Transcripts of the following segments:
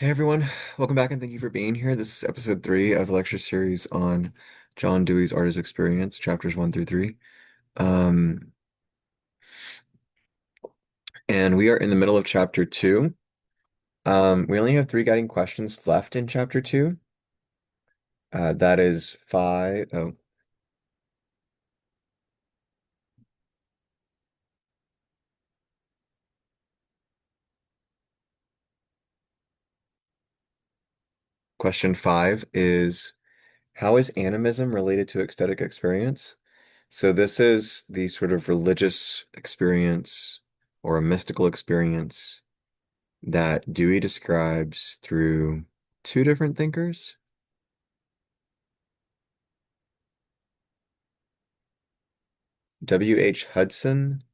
Hey everyone, welcome back and thank you for being here. This is episode 3 of the lecture series on John Dewey's Artist Experience, chapters 1 through 3. Um, and we are in the middle of chapter 2. We only have 3 guiding questions left in chapter 2. That is question 5 is how is animism related to aesthetic experience? So this is the sort of religious experience or a mystical experience that Dewey describes through 2 different thinkers. W.H. Hudson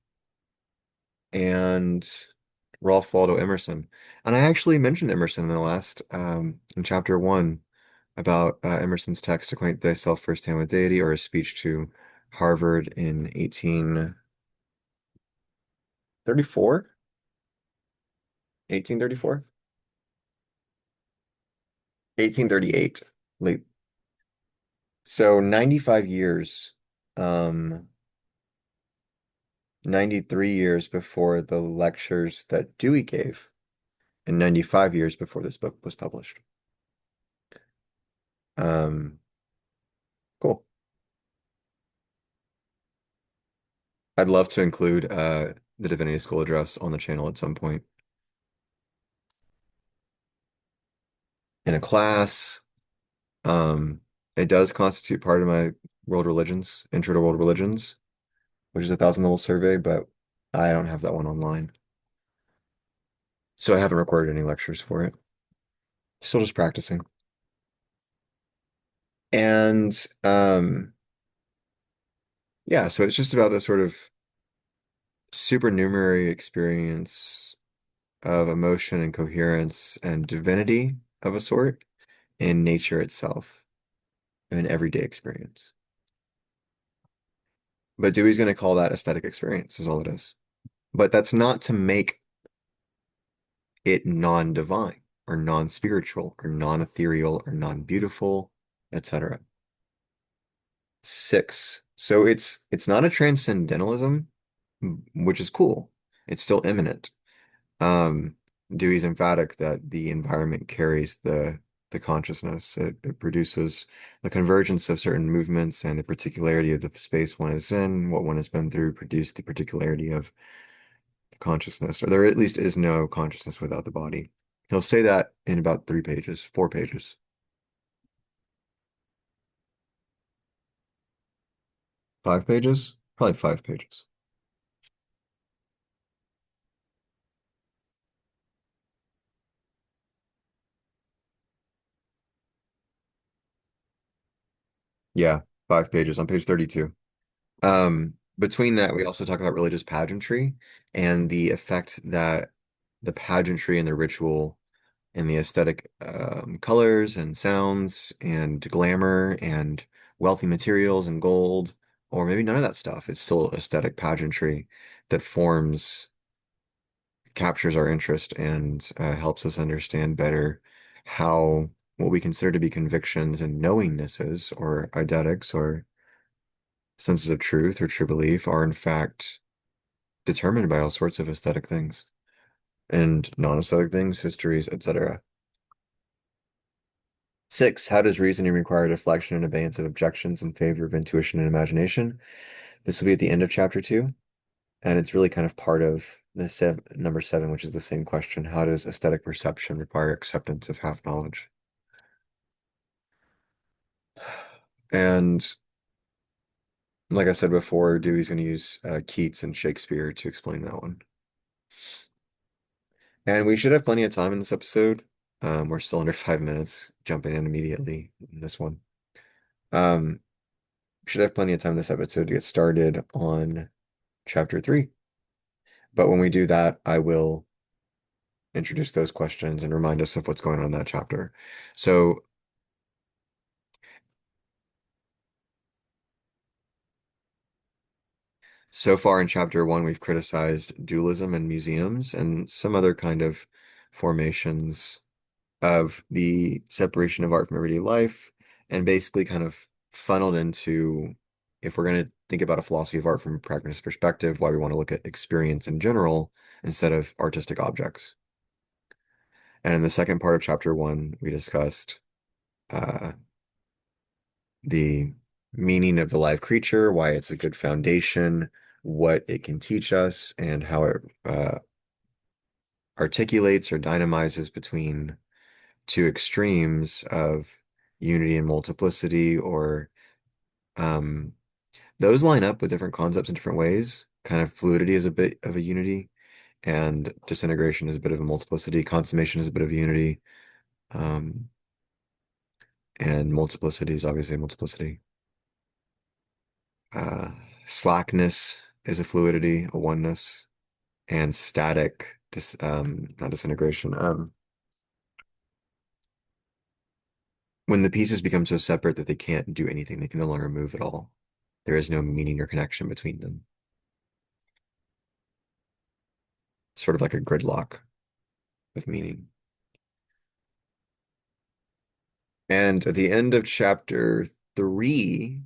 and Ralph Waldo Emerson. And I actually mentioned Emerson in the last, in chapter 1 about Emerson's text, Acquaint Thyself Firsthand with Deity, or a speech to Harvard in 1834? 1834? 1838, late. So 95 years, um, 93 years before the lectures that Dewey gave, and 95 years before this book was published. Um, cool. I'd love to include the Divinity School address on the channel at some point in a class. Um, it does constitute part of my world religions, intro to world religions, which is a 1,000 level survey, but I don't have that one online. So I haven't recorded any lectures for it. Still just practicing. And yeah, so it's just about the sort of supernumerary experience of emotion and coherence and divinity of a sort in nature itself, in everyday experience. But Dewey's going to call that aesthetic experience, is all it is. But that's not to make it non-divine or non-spiritual or non-ethereal or non-beautiful, etc. 6. So it's not a transcendentalism, which is cool. It's still immanent. Um, Dewey's emphatic that the environment carries the consciousness. It produces the convergence of certain movements and the particularity of the space one is in, what one has been through, produce the particularity of the consciousness, or there at least is no consciousness without the body. He'll say that in about 3 pages, 4 pages. 5 pages? Probably 5 pages. Yeah, 5 pages on page 32. Between that, we also talk about religious pageantry and the effect that the pageantry and the ritual and the aesthetic colors and sounds and glamour and wealthy materials and gold, or maybe none of that stuff. It's still aesthetic pageantry that captures our interest and helps us understand better how what we consider to be convictions and knowingnesses or eidetics or senses of truth or true belief are in fact determined by all sorts of aesthetic things and non-aesthetic things, histories, etc. 6, how does reasoning require deflection and abeyance of objections in favor of intuition and imagination? This will be at the end of chapter 2, and it's really kind of part of the number 7, which is the same question. How does aesthetic perception require acceptance of half knowledge? And like I said before, Dewey's going to use Keats and Shakespeare to explain that one. And we should have plenty of time in this episode. We're still under 5 minutes, jumping in immediately in this one. Um, we should have plenty of time in this episode to get started on chapter 3. But when we do that, I will introduce those questions and remind us of what's going on in that chapter. So far in chapter 1, we've criticized dualism in museums and some other kind of formations of the separation of art from everyday life and basically kind of funneled into, if we're going to think about a philosophy of art from a pragmatist perspective, why we want to look at experience in general instead of artistic objects. And in the second part of chapter one, we discussed uh, the meaning of the live creature, why it's a good foundation, what it can teach us, and how it articulates or dynamizes between two extremes of unity and multiplicity, or um, those line up with different concepts in different ways. Kind of fluidity is a bit of a unity, and disintegration is a bit of a multiplicity. Consummation is a bit of a unity, um, and multiplicity is obviously a multiplicity. Uh, Slackness is a fluidity, a oneness, and static, not disintegration. When the pieces become so separate that they can't do anything, they can no longer move at all. There is no meaning or connection between them. It's sort of like a gridlock of meaning. And at the end of chapter three,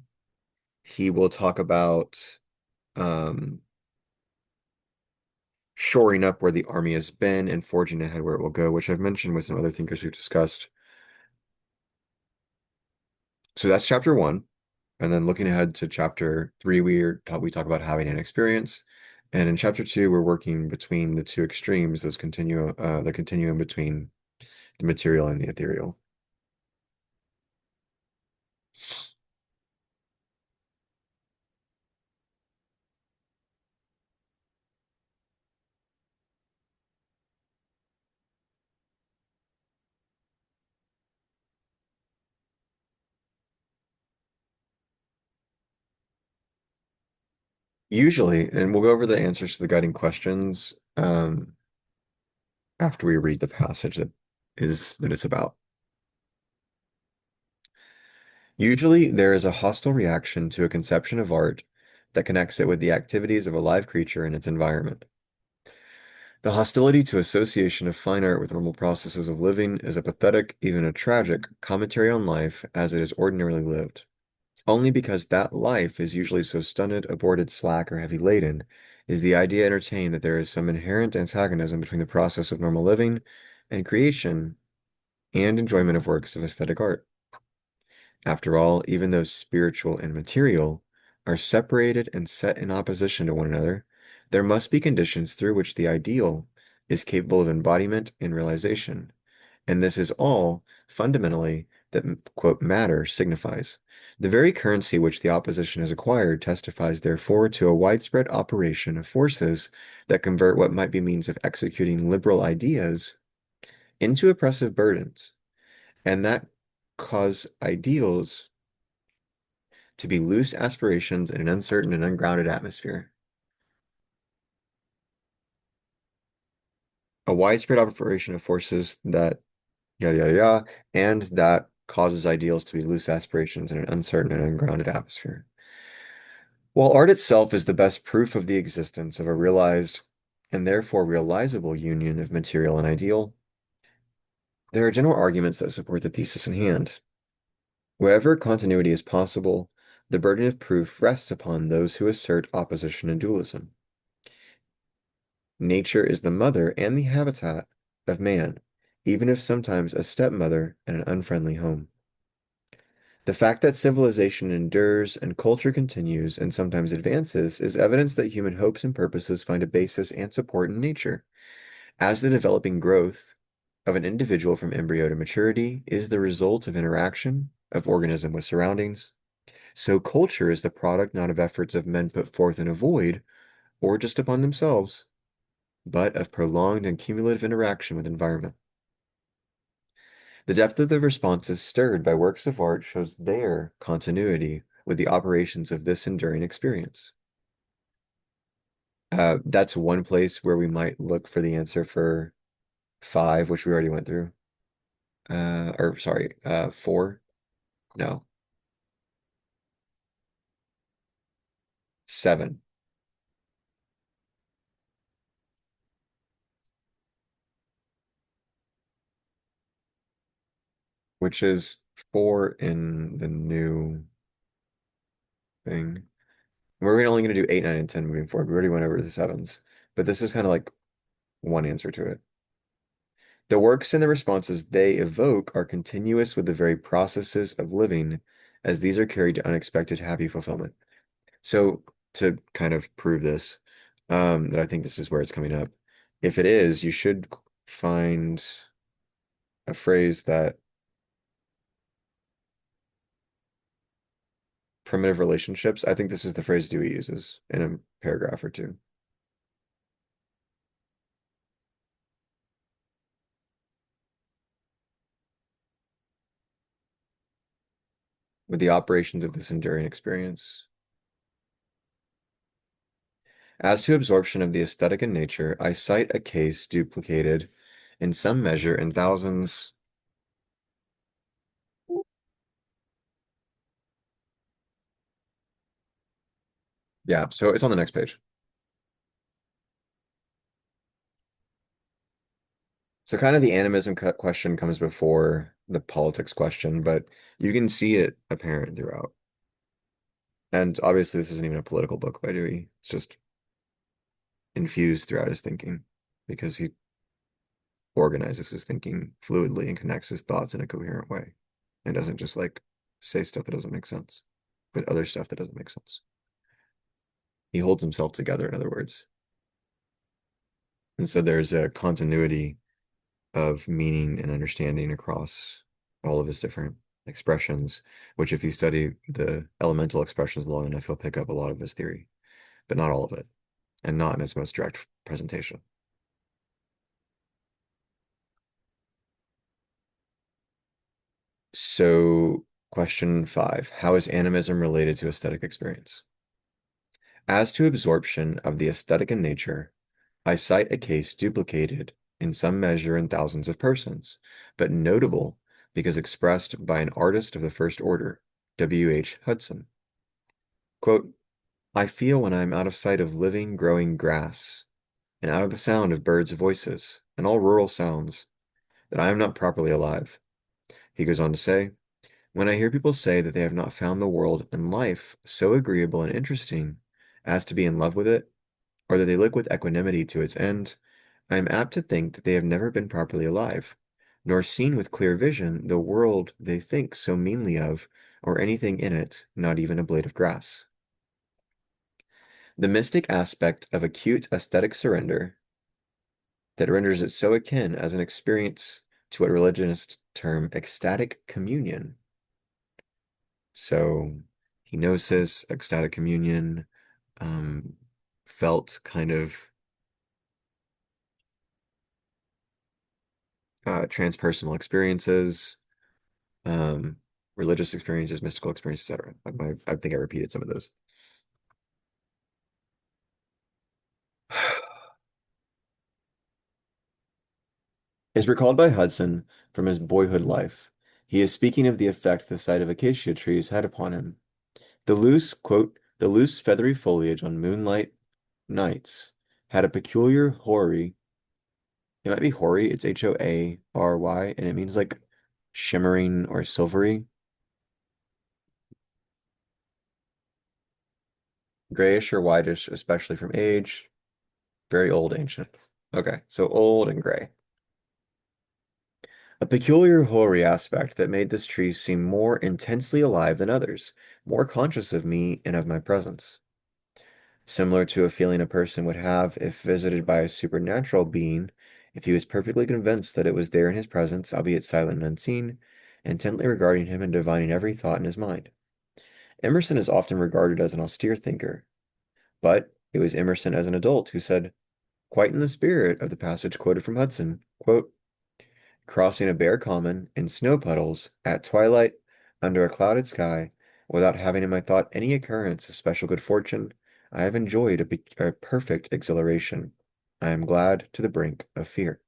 he will talk about um, shoring up where the army has been and forging ahead where it will go, which I've mentioned with some other thinkers we've discussed. So that's chapter one. And then looking ahead to chapter three, we talk about having an experience. And in chapter two, we're working between the two extremes, the continuum between the material and the ethereal. Usually, and we'll go over the answers to the guiding questions after we read the passage that it's about. Usually, there is a hostile reaction to a conception of art that connects it with the activities of a live creature in its environment. The hostility to association of fine art with normal processes of living is a pathetic, even a tragic, commentary on life as it is ordinarily lived. Only because that life is usually so stunted, aborted, slack, or heavy laden, is the idea entertained that there is some inherent antagonism between the process of normal living and creation and enjoyment of works of aesthetic art. After all, even though spiritual and material are separated and set in opposition to one another, there must be conditions through which the ideal is capable of embodiment and realization. And this is all, fundamentally, that, quote, matter signifies. The very currency which the opposition has acquired testifies, therefore, to a widespread operation of forces that convert what might be means of executing liberal ideas into oppressive burdens, and that cause ideals to be loose aspirations in an uncertain and ungrounded atmosphere. A widespread operation of forces that yada yada yada, and that causes ideals to be loose aspirations in an uncertain and ungrounded atmosphere. While art itself is the best proof of the existence of a realized and therefore realizable union of material and ideal, there are general arguments that support the thesis in hand. Wherever continuity is possible, the burden of proof rests upon those who assert opposition and dualism. Nature is the mother and the habitat of man, even if sometimes a stepmother in an unfriendly home. The fact that civilization endures and culture continues and sometimes advances is evidence that human hopes and purposes find a basis and support in nature. As the developing growth of an individual from embryo to maturity is the result of interaction of organism with surroundings, so culture is the product not of efforts of men put forth in a void or just upon themselves, but of prolonged and cumulative interaction with environment. The depth of the responses stirred by works of art shows their continuity with the operations of this enduring experience. That's one place where we might look for the answer for five, which we already went through. Or sorry, four? No, seven. which is 4 in the new thing. We're only going to do 8, 9, and 10 moving forward. We already went over the sevens, but this is kind of like one answer to it. The works and the responses they evoke are continuous with the very processes of living, as these are carried to unexpected happy fulfillment. So to kind of prove this, that I think this is where it's coming up. If it is, you should find a phrase that primitive relationships. I think this is the phrase Dewey uses in a paragraph or two. With the operations of this enduring experience. As to absorption of the aesthetic in nature, I cite a case duplicated in some measure in thousands. Yeah, so it's on the next page. So kind of the animism question comes before the politics question, but you can see it apparent throughout. And obviously, this isn't even a political book by Dewey. It's just infused throughout his thinking because he organizes his thinking fluidly and connects his thoughts in a coherent way and doesn't just like say stuff that doesn't make sense with other stuff that doesn't make sense. He holds himself together, in other words. And so there's a continuity of meaning and understanding across all of his different expressions, which if you study the elemental expressions long enough, you'll pick up a lot of his theory, but not all of it, and not in its most direct presentation. So, question 5, how is animism related to aesthetic experience? As to absorption of the aesthetic in nature, I cite a case duplicated in some measure in thousands of persons, but notable because expressed by an artist of the first order, W.H. Hudson. Quote, I feel when I am out of sight of living, growing grass, and out of the sound of birds' voices, and all rural sounds, that I am not properly alive. He goes on to say, when I hear people say that they have not found the world and life so agreeable and interesting as to be in love with it, or that they look with equanimity to its end, I am apt to think that they have never been properly alive, nor seen with clear vision the world they think so meanly of, or anything in it, not even a blade of grass. The mystic aspect of acute aesthetic surrender that renders it so akin as an experience to what religionists term ecstatic communion. So, kenosis, ecstatic communion, um, felt kind of transpersonal experiences, um, religious experiences, mystical experiences, etc. I think I repeated some of those. Is recalled by Hudson from his boyhood life. He is speaking of the effect the sight of acacia trees had upon him. The loose, quote, the loose feathery foliage on moonlight nights had a peculiar hoary, it might be hoary, it's Hory, and it means like shimmering or silvery, grayish or whitish, especially from age, very old, ancient. Okay, so old and gray. A peculiar hoary aspect that made this tree seem more intensely alive than others, more conscious of me and of my presence. Similar to a feeling a person would have if visited by a supernatural being, if he was perfectly convinced that it was there in his presence, albeit silent and unseen, intently regarding him and divining every thought in his mind. Emerson is often regarded as an austere thinker, but it was Emerson as an adult who said, quite in the spirit of the passage quoted from Hudson, quote, crossing a bare common in snow puddles at twilight under a clouded sky, without having in my thought any occurrence of special good fortune, I have enjoyed a perfect exhilaration. I am glad to the brink of fear.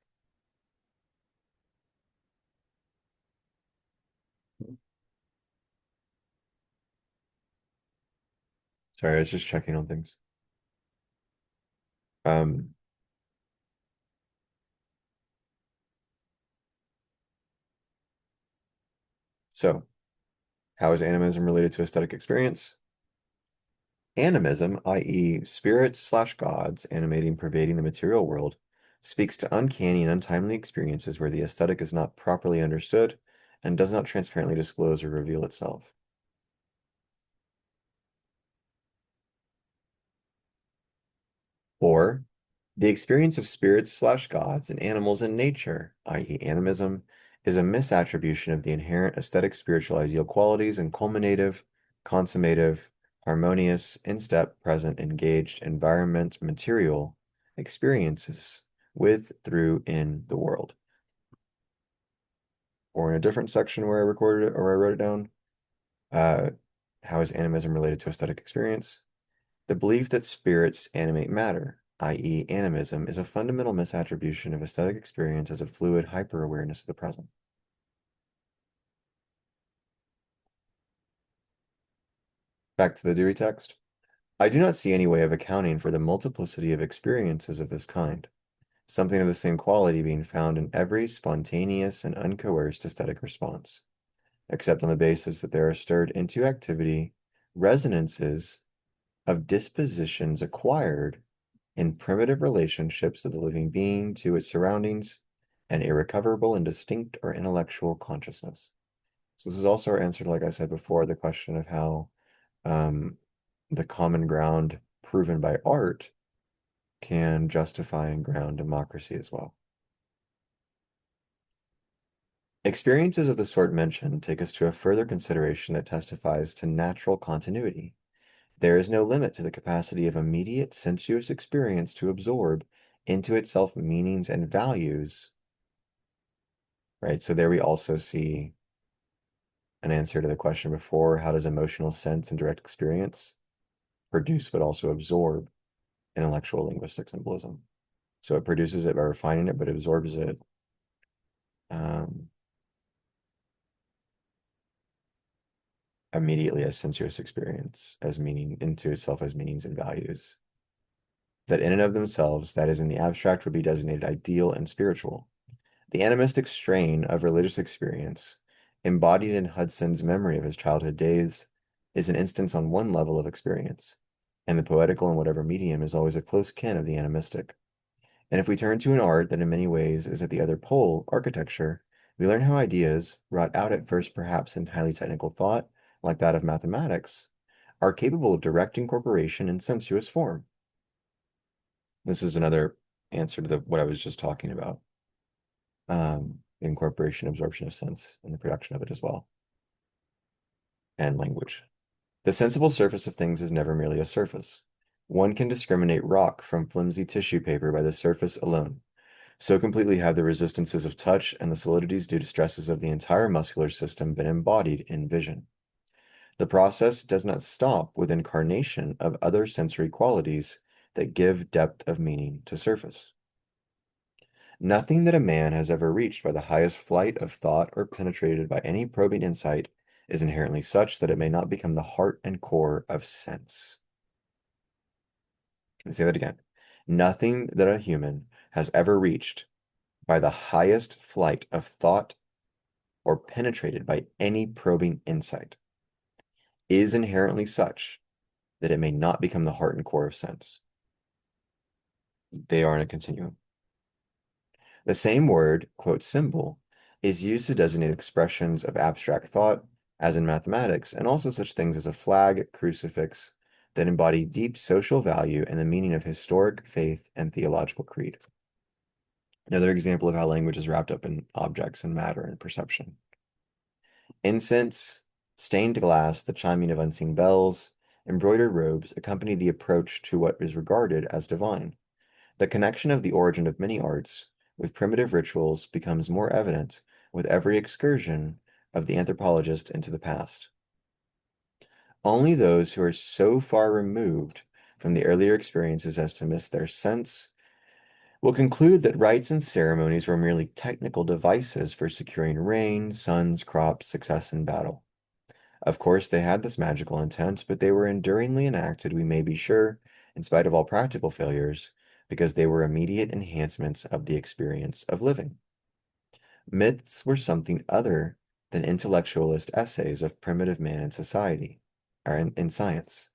Sorry, I was just checking on things. Um, So, how is animism related to aesthetic experience? Animism, i.e., spirits slash gods animating, pervading the material world, speaks to uncanny and untimely experiences where the aesthetic is not properly understood and does not transparently disclose or reveal itself. Or, the experience of spirits slash gods and animals in nature, i.e., animism, is a misattribution of the inherent aesthetic spiritual ideal qualities and culminative, consummative, harmonious, in step, present, engaged, environment, material experiences with, through, in the world. Or in a different section where I recorded it or I wrote it down, uh, how is animism related to aesthetic experience? The belief that spirits animate matter, i.e., animism, is a fundamental misattribution of aesthetic experience as a fluid hyper-awareness of the present. Back to the Dewey text. I do not see any way of accounting for the multiplicity of experiences of this kind, something of the same quality being found in every spontaneous and uncoerced aesthetic response, except on the basis that there are stirred into activity resonances of dispositions acquired in primitive relationships of the living being to its surroundings and irrecoverable and distinct or intellectual consciousness. So this is also our answer to, like I said before, the question of how um, the common ground proven by art can justify and ground democracy as well. Experiences of the sort mentioned take us to a further consideration that testifies to natural continuity. There is no limit to the capacity of immediate sensuous experience to absorb into itself meanings and values, right? So there we also see an answer to the question before, how does emotional sense and direct experience produce but also absorb intellectual linguistic symbolism? So it produces it by refining it, but absorbs it um, immediately as sensuous experience, as meaning into itself as meanings and values that in and of themselves, that is in the abstract, would be designated ideal and spiritual. The animistic strain of religious experience, embodied in Hudson's memory of his childhood days, is an instance on one level of experience, and the poetical in whatever medium is always a close kin of the animistic. And if we turn to an art that in many ways is at the other pole, architecture, we learn how ideas, wrought out at first perhaps in highly technical thought, like that of mathematics, are capable of direct incorporation in sensuous form. This is another answer to what I was just talking about. Incorporation, absorption of sense, and the production of it as well, and language. The sensible surface of things is never merely a surface. One can discriminate rock from flimsy tissue paper by the surface alone. So completely have the resistances of touch and the solidities due to stresses of the entire muscular system been embodied in vision. The process does not stop with incarnation of other sensory qualities that give depth of meaning to surface. Nothing that a man has ever reached by the highest flight of thought or penetrated by any probing insight is inherently such that it may not become the heart and core of sense. Let me say that again. Nothing that a human has ever reached by the highest flight of thought or penetrated by any probing insight is inherently such that it may not become the heart and core of sense. They are in a continuum. The same word, quote, symbol, is used to designate expressions of abstract thought, as in mathematics, and also such things as a flag, crucifix, that embody deep social value and the meaning of historic faith and theological creed. Another example of how language is wrapped up in objects and matter and perception. Incense, stained glass, the chiming of unseen bells, embroidered robes accompany the approach to what is regarded as divine. The connection of the origin of many arts with primitive rituals becomes more evident with every excursion of the anthropologist into the past. Only those who are so far removed from the earlier experiences as to miss their sense will conclude that rites and ceremonies were merely technical devices for securing rain, suns, crops, success in battle. Of course, they had this magical intent, but they were enduringly enacted, we may be sure, in spite of all practical failures, because they were immediate enhancements of the experience of living. Myths were something other than intellectualist essays of primitive man in society, or in science.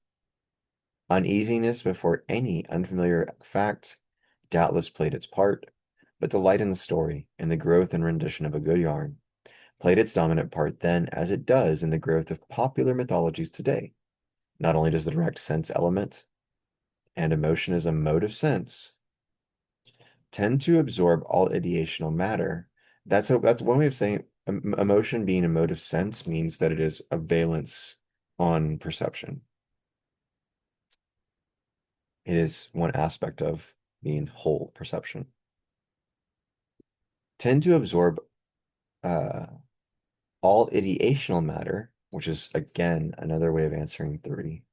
Uneasiness before any unfamiliar fact doubtless played its part, but delight in the story and the growth and rendition of a good yarn played its dominant part then as it does in the growth of popular mythologies today. Not only does the direct sense element and emotion as a mode of sense tend to absorb all ideational matter, that's one way of saying emotion being a mode of sense means that it is a valence on perception. It is one aspect of being whole perception. Tend to absorb uh, all ideational matter, which is again another way of answering 30.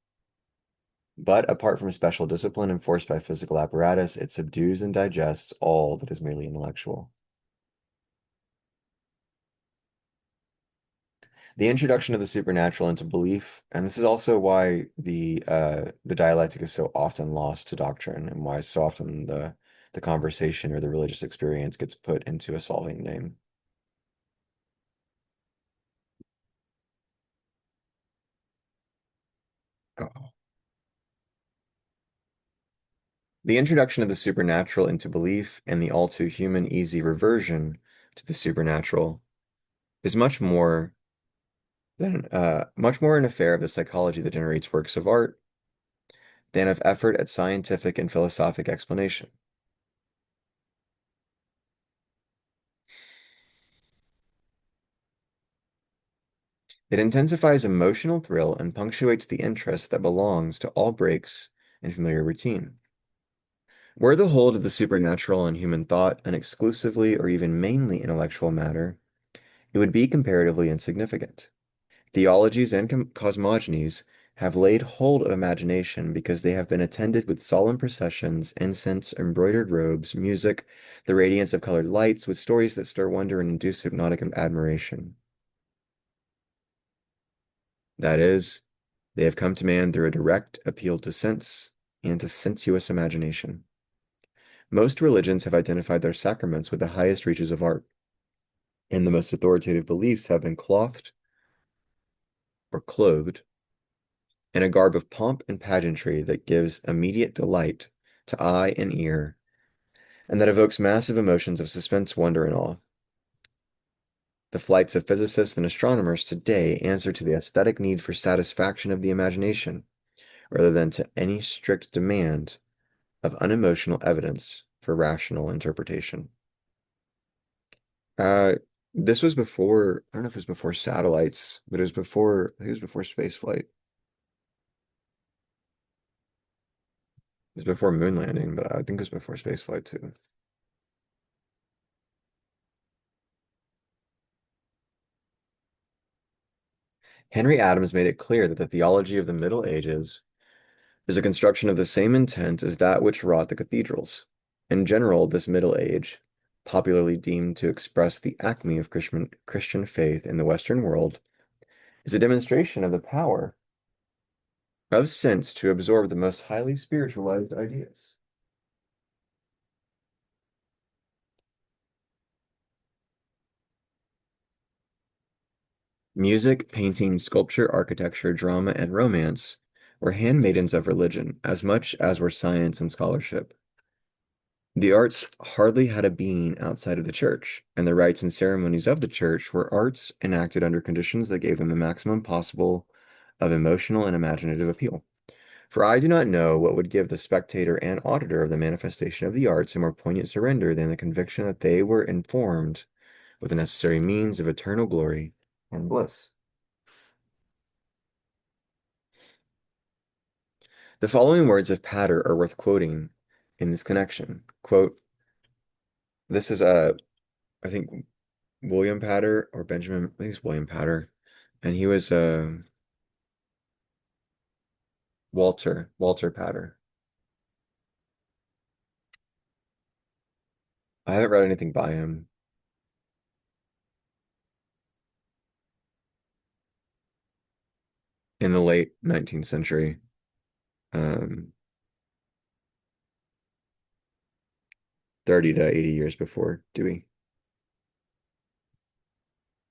But apart from special discipline enforced by physical apparatus, it subdues and digests all that is merely intellectual. The introduction of the supernatural into belief, and this is also why the dialectic is so often lost to doctrine, and why so often the conversation or the religious experience gets put into a solving name. Oh. The introduction of the supernatural into belief and the all too human easy reversion to the supernatural is much more an affair of the psychology that generates works of art than of effort at scientific and philosophic explanation. It intensifies emotional thrill and punctuates the interest that belongs to all breaks in familiar routine. Were the hold of the supernatural on human thought an exclusively or even mainly intellectual matter, it would be comparatively insignificant. Theologies and cosmogonies have laid hold of imagination because they have been attended with solemn processions, incense, embroidered robes, music, the radiance of colored lights, with stories that stir wonder and induce hypnotic admiration. That is, they have come to man through a direct appeal to sense and to sensuous imagination. Most religions have identified their sacraments with the highest reaches of art, and the most authoritative beliefs have been clothed or clothed in a garb of pomp and pageantry that gives immediate delight to eye and ear, and that evokes massive emotions of suspense, wonder, and awe. The flights of physicists and astronomers today answer to the aesthetic need for satisfaction of the imagination, rather than to any strict demand of unemotional evidence for rational interpretation. Uh, this was before, I don't know if it was before satellites, but I think it was before space flight. It was before moon landing, but I think it was before space flight too. Henry Adams made it clear that the theology of the Middle Ages is a construction of the same intent as that which wrought the cathedrals. In general, this Middle Age, popularly deemed to express the acme of Christian faith in the Western world, is a demonstration of the power of sense to absorb the most highly spiritualized ideas. Music, painting, sculpture, architecture, drama, and romance were handmaidens of religion as much as were science and scholarship. The arts hardly had a being outside of the church, and the rites and ceremonies of the church were arts enacted under conditions that gave them the maximum possible of emotional and imaginative appeal. For I do not know what would give the spectator and auditor of the manifestation of the arts a more poignant surrender than the conviction that they were informed with the necessary means of eternal glory and bliss. The following words of Pater are worth quoting in this connection. Quote, this is I think William Pater or Benjamin, I think it's William Pater, and he was Walter Pater. I haven't read anything by him in the late 19th century, um, 30 to 80 years before Dewey.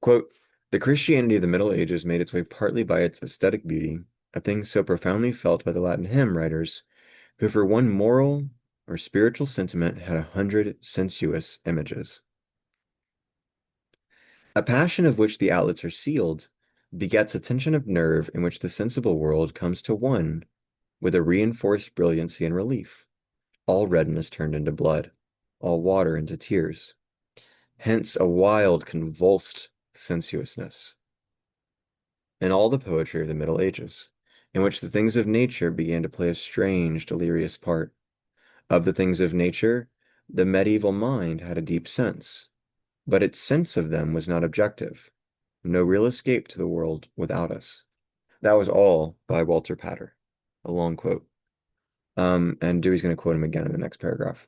Quote, The Christianity of the Middle Ages made its way partly by its aesthetic beauty, a thing so profoundly felt by the Latin hymn writers, who for one moral or spiritual sentiment had 100 sensuous images. A passion of which the outlets are sealed begets a tension of nerve in which the sensible world comes to one with a reinforced brilliancy and relief, all redness turned into blood, all water into tears. Hence a wild, convulsed sensuousness in all the poetry of the Middle Ages, in which the things of nature began to play a strange, delirious part. Of the things of nature, the medieval mind had a deep sense, but its sense of them was not objective. No real escape to the world without us. That was all by Walter Pater. A long quote. And Dewey's going to quote him again in the next paragraph.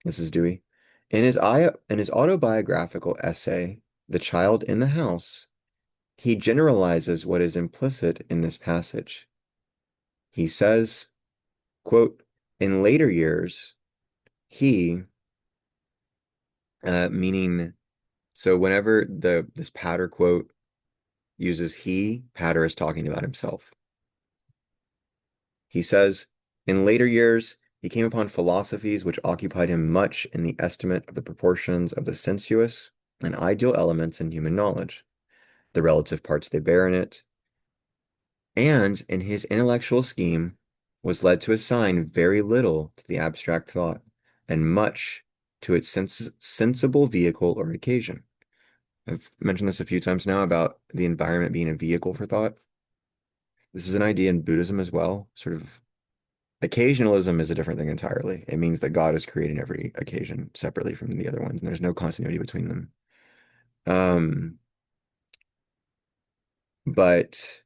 This is Dewey. In his autobiographical essay, The Child in the House, he generalizes what is implicit in this passage. He says, quote, in later years, he, meaning, so whenever this Pater quote uses he, Pater is talking about himself. He says, in later years, he came upon philosophies which occupied him much in the estimate of the proportions of the sensuous and ideal elements in human knowledge, the relative parts they bear in it, and in his intellectual scheme was led to assign very little to the abstract thought and much to its sensible vehicle or occasion. I've mentioned this a few times now about the environment being a vehicle for thought. This is an idea in Buddhism as well. Sort of occasionalism is a different thing entirely. It means that God is creating every occasion separately from the other ones, and there's no continuity between them. Um, but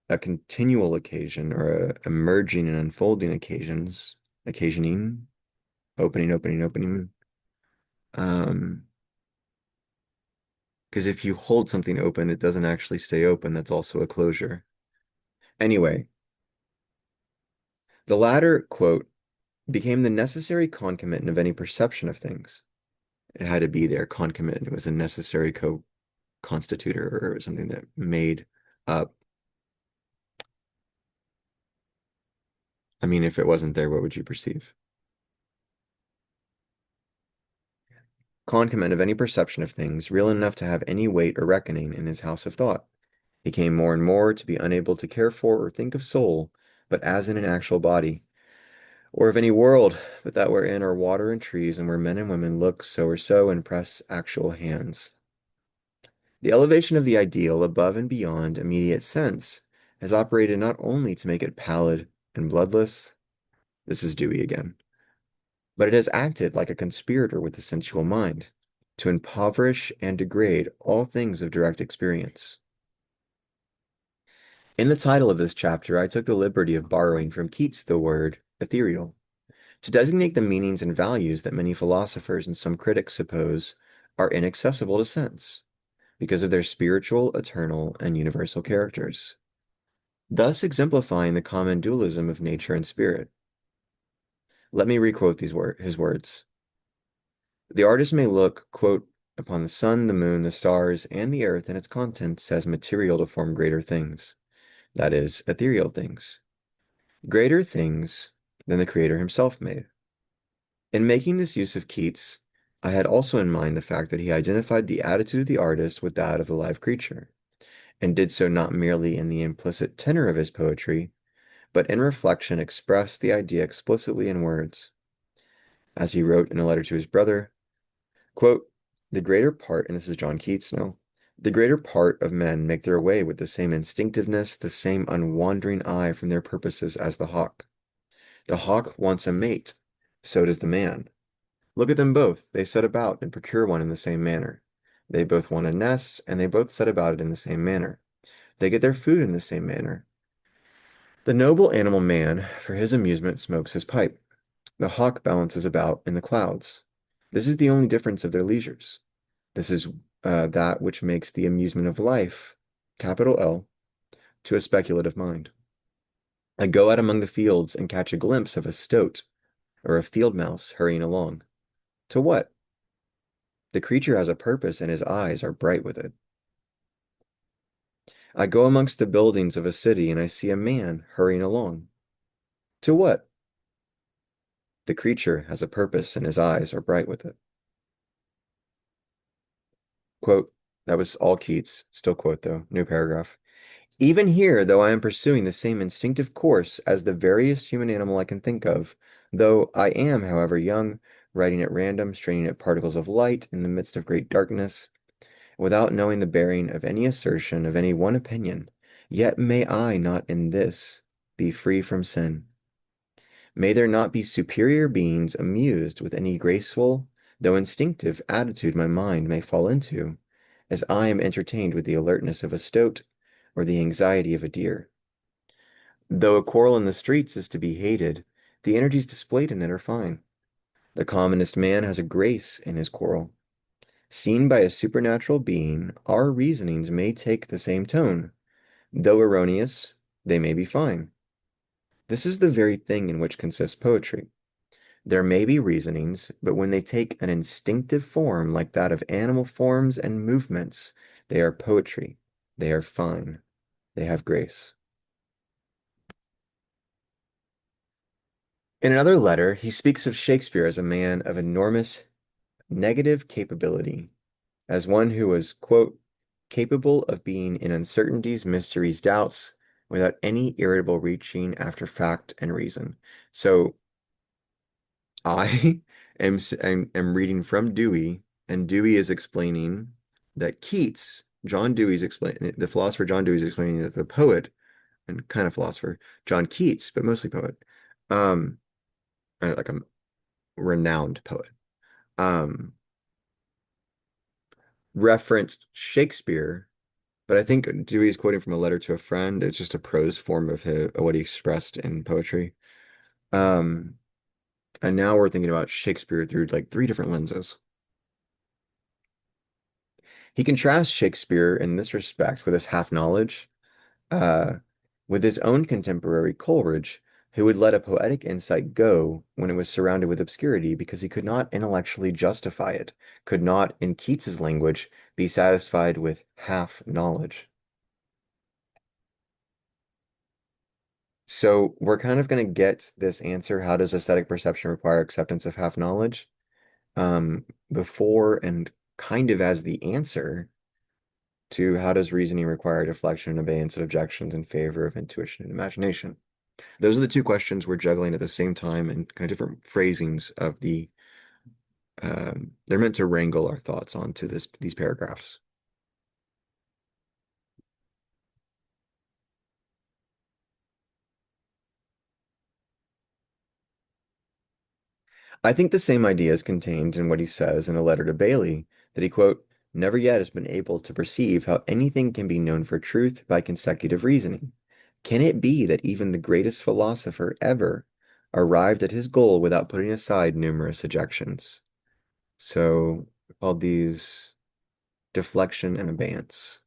a continual occasion or a emerging and unfolding occasions, occasioning, opening. Um, because if you hold something open, it doesn't actually stay open. That's also a closure. Anyway, the latter quote became the necessary concomitant of any perception of things. It had to be there, concomitant. It was a necessary co-constitutor or something that made up. I mean, if it wasn't there, what would you perceive? Concomitant of any perception of things, real enough to have any weight or reckoning in his house of thought. He came more and more to be unable to care for or think of soul, but as in an actual body, or of any world, but that wherein are water and trees, and where men and women look so or so and press actual hands. The elevation of the ideal above and beyond immediate sense has operated not only to make it pallid and bloodless, this is Dewey again, but it has acted like a conspirator with the sensual mind to impoverish and degrade all things of direct experience. In the title of this chapter, I took the liberty of borrowing from Keats the word ethereal to designate the meanings and values that many philosophers and some critics suppose are inaccessible to sense because of their spiritual, eternal, and universal characters, thus exemplifying the common dualism of nature and spirit. Let me requote his words. The artist may look, quote, upon the sun, the moon, the stars, and the earth and its contents as material to form greater things, that is, ethereal things, greater things than the Creator himself made. In making this use of Keats, I had also in mind the fact that he identified the attitude of the artist with that of the live creature, and did so not merely in the implicit tenor of his poetry, but in reflection expressed the idea explicitly in words. As he wrote in a letter to his brother, quote, the greater part, and this is John Keats now, the greater part of men make their way with the same instinctiveness, the same unwandering eye from their purposes as the hawk. The hawk wants a mate, so does the man. Look at them both. They set about and procure one in the same manner. They both want a nest, and they both set about it in the same manner. They get their food in the same manner. The noble animal man, for his amusement, smokes his pipe. The hawk balances about in the clouds. This is the only difference of their leisures. This is that which makes the amusement of life, capital L, to a speculative mind. I go out among the fields and catch a glimpse of a stoat or a field mouse hurrying along. To what? The creature has a purpose and his eyes are bright with it. I go amongst the buildings of a city and I see a man hurrying along. To what? The creature has a purpose and his eyes are bright with it. Quote, that was all Keats. Still quote though. New paragraph. Even here, though I am pursuing the same instinctive course as the veriest human animal I can think of, though I am, however, young, writing at random, straining at particles of light in the midst of great darkness, without knowing the bearing of any assertion of any one opinion, yet may I not in this be free from sin. May there not be superior beings amused with any graceful, though instinctive, attitude my mind may fall into, as I am entertained with the alertness of a stoat or the anxiety of a deer. Though a quarrel in the streets is to be hated, the energies displayed in it are fine. The commonest man has a grace in his quarrel. Seen by a supernatural being, our reasonings may take the same tone. Though erroneous, they may be fine. This is the very thing in which consists poetry. There may be reasonings, but when they take an instinctive form like that of animal forms and movements, they are poetry. They are fine. They have grace. In another letter, he speaks of Shakespeare as a man of enormous negative capability, as one who was, quote, capable of being in uncertainties, mysteries, doubts, without any irritable reaching after fact and reason. So I am reading from Dewey, and Dewey is explaining that Keats, John Dewey's explaining, the philosopher John Dewey is explaining that the poet, and kind of philosopher, John Keats, but mostly poet, um, like a renowned poet, um, referenced Shakespeare, but I think Dewey is quoting from a letter to a friend. It's just a prose form of what he expressed in poetry. Um, and now we're thinking about Shakespeare through like three different lenses. He contrasts Shakespeare in this respect with his half-knowledge, uh, with his own contemporary Coleridge, who would let a poetic insight go when it was surrounded with obscurity because he could not intellectually justify it, could not, in Keats's language, be satisfied with half knowledge. So we're kind of going to get this answer, how does aesthetic perception require acceptance of half knowledge? Before and kind of as the answer to how does reasoning require deflection and abeyance of objections in favor of intuition and imagination? Those are the two questions we're juggling at the same time and kind of different phrasings of they're meant to wrangle our thoughts onto these paragraphs. I think the same idea is contained in what he says in a letter to Bailey, that he, quote, never yet has been able to perceive how anything can be known for truth by consecutive reasoning. Can it be that even the greatest philosopher ever arrived at his goal without putting aside numerous objections? So, called these deflection and abeyance,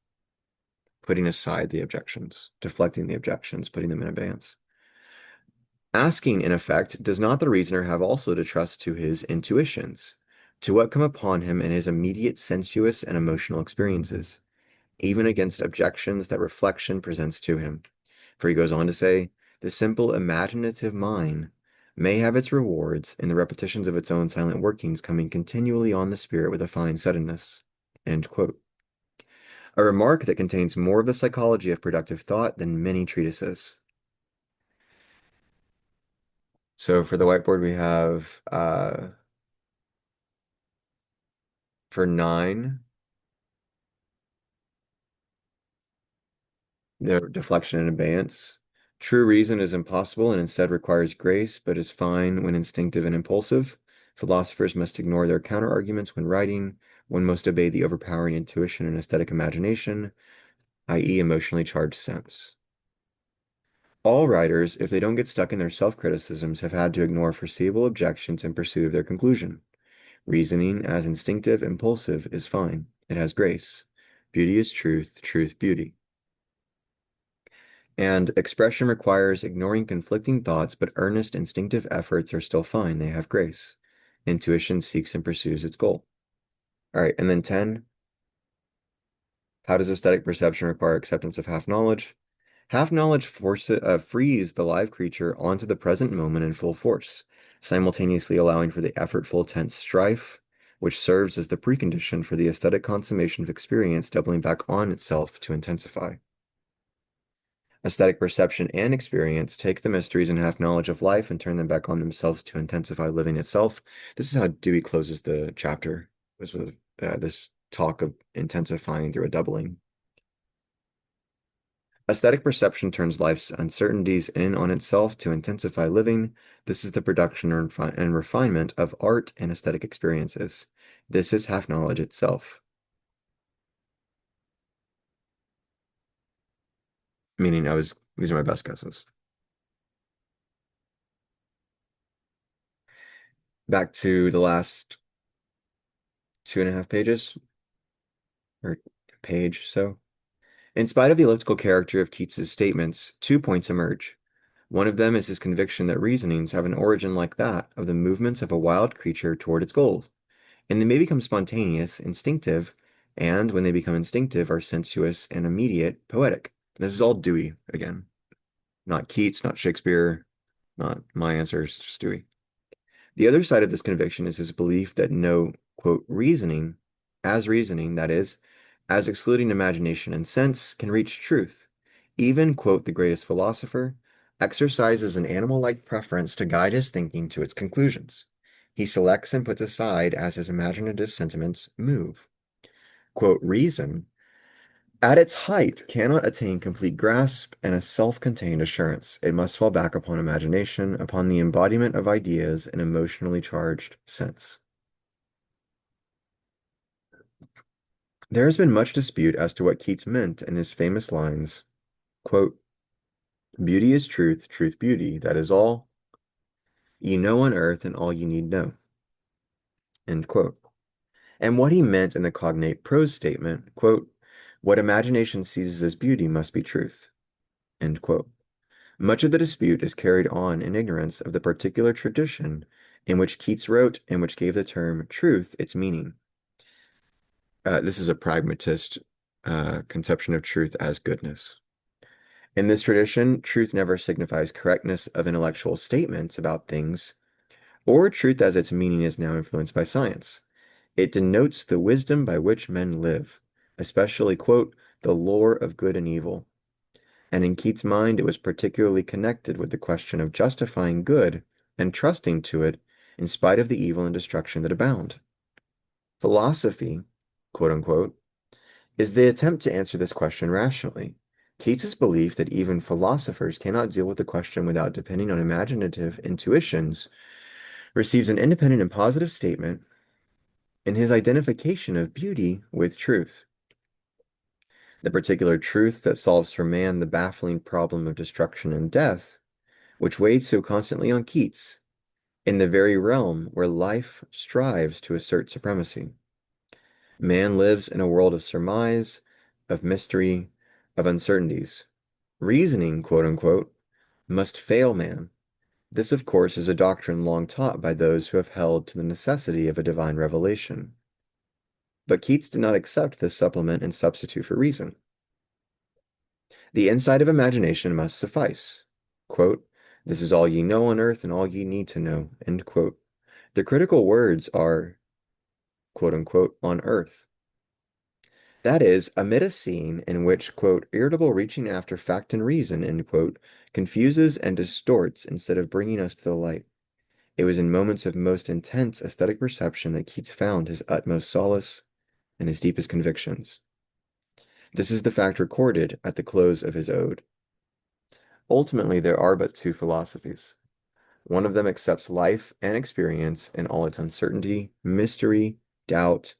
putting aside the objections, deflecting the objections, putting them in abeyance. Asking, in effect, does not the reasoner have also to trust to his intuitions, to what come upon him in his immediate sensuous and emotional experiences, even against objections that reflection presents to him? For he goes on to say, the simple imaginative mind may have its rewards in the repetitions of its own silent workings coming continually on the spirit with a fine suddenness. End quote. A remark that contains more of the psychology of productive thought than many treatises. So for the whiteboard, we have for 9, the deflection and abeyance. True reason is impossible and instead requires grace, but is fine when instinctive and impulsive. Philosophers must ignore their counter-arguments when writing. One must obey the overpowering intuition and aesthetic imagination, i.e., emotionally charged sense. All writers, if they don't get stuck in their self-criticisms, have had to ignore foreseeable objections in pursuit of their conclusion. Reasoning, as instinctive, impulsive, is fine. It has grace. Beauty is truth, truth, beauty. And expression requires ignoring conflicting thoughts, but earnest, instinctive efforts are still fine. They have grace. Intuition seeks and pursues its goal. All right, and then 10. How does aesthetic perception require acceptance of half knowledge? Half knowledge frees the live creature onto the present moment in full force, simultaneously allowing for the effortful tense strife, which serves as the precondition for the aesthetic consummation of experience doubling back on itself to intensify. Aesthetic perception and experience take the mysteries and half knowledge of life and turn them back on themselves to intensify living itself. This is how Dewey closes the chapter, was with this talk of intensifying through a doubling. Aesthetic perception turns life's uncertainties in on itself to intensify living. This is the production and refinement of art and aesthetic experiences. This is half knowledge itself, meaning these are my best guesses. Back to the last 2.5 pages, or page, so. In spite of the elliptical character of Keats's statements, 2 points emerge. One of them is his conviction that reasonings have an origin like that of the movements of a wild creature toward its goal, and they may become spontaneous, instinctive, and when they become instinctive, are sensuous and immediate, poetic. This is all Dewey again, not Keats, not Shakespeare, not my answers, just Dewey. The other side of this conviction is his belief that no, quote, reasoning, that is, as excluding imagination and sense, can reach truth. Even, quote, the greatest philosopher exercises an animal-like preference to guide his thinking to its conclusions. He selects and puts aside as his imaginative sentiments move. Quote, reason, at its height, cannot attain complete grasp and a self-contained assurance. It must fall back upon imagination, upon the embodiment of ideas in emotionally charged sense. There has been much dispute as to what Keats meant in his famous lines, quote, beauty is truth, truth beauty, that is all ye know on earth and all ye need know, end quote. And what he meant in the cognate prose statement, quote, what imagination seizes as beauty must be truth, end quote. Much of the dispute is carried on in ignorance of the particular tradition in which Keats wrote and which gave the term truth its meaning. This is a pragmatist conception of truth as goodness. In this tradition, truth never signifies correctness of intellectual statements about things, or truth as its meaning is now influenced by science. It denotes the wisdom by which men live, especially, quote, the lore of good and evil. And in Keats' mind, it was particularly connected with the question of justifying good and trusting to it in spite of the evil and destruction that abound. Philosophy, quote unquote, is the attempt to answer this question rationally. Keats's belief that even philosophers cannot deal with the question without depending on imaginative intuitions receives an independent and positive statement in his identification of beauty with truth. The particular truth that solves for man the baffling problem of destruction and death, which weighed so constantly on Keats, in the very realm where life strives to assert supremacy. Man lives in a world of surmise, of mystery, of uncertainties. Reasoning, quote unquote, must fail man. This, of course, is a doctrine long taught by those who have held to the necessity of a divine revelation. But Keats did not accept this supplement and substitute for reason. The insight of imagination must suffice. Quote, this is all ye know on earth and all ye need to know, end quote. The critical words are, quote unquote, on earth. That is, amid a scene in which, quote, irritable reaching after fact and reason, end quote, confuses and distorts instead of bringing us to the light. It was in moments of most intense aesthetic perception that Keats found his utmost solace and his deepest convictions. This is the fact recorded at the close of his ode. Ultimately, there are but two philosophies. One of them accepts life and experience in all its uncertainty, mystery, doubt,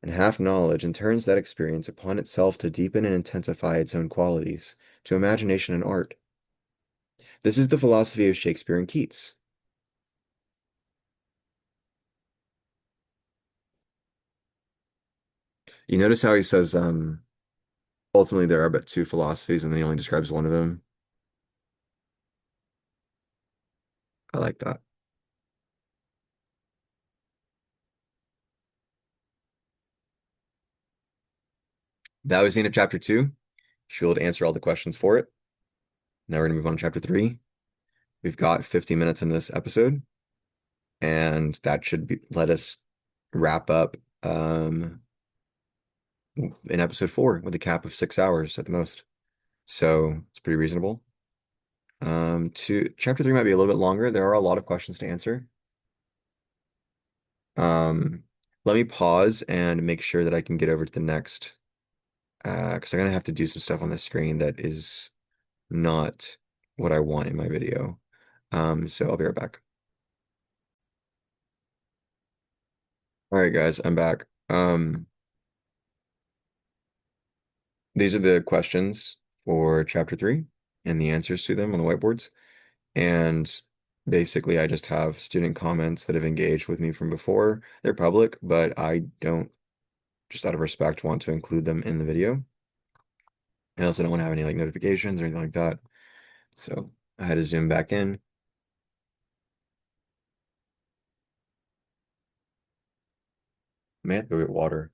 and half knowledge and turns that experience upon itself to deepen and intensify its own qualities, to imagination and art. This is the philosophy of Shakespeare and Keats. You notice how he says, ultimately there are but two philosophies, and then he only describes one of them. I like that. That was the end of chapter two. She will answer all the questions for it. Now we're gonna move on to chapter three. We've got 50 minutes in this episode, and that should be let us wrap up in episode four with a cap of 6 hours at the most. So it's pretty reasonable. Chapter three might be a little bit longer. There are a lot of questions to answer. Um, Let me pause and make sure that I can get over to the next, because I'm gonna have to do some stuff on the screen that is not what I want in my video. So I'll be right back. All right, guys, I'm back. These are the questions for chapter three and the answers to them on the whiteboards. And basically, I just have student comments that have engaged with me from before. They're public, but I don't, just out of respect, want to include them in the video. I also don't want to have any like notifications or anything like that. So I had to zoom back in. May have to go get water.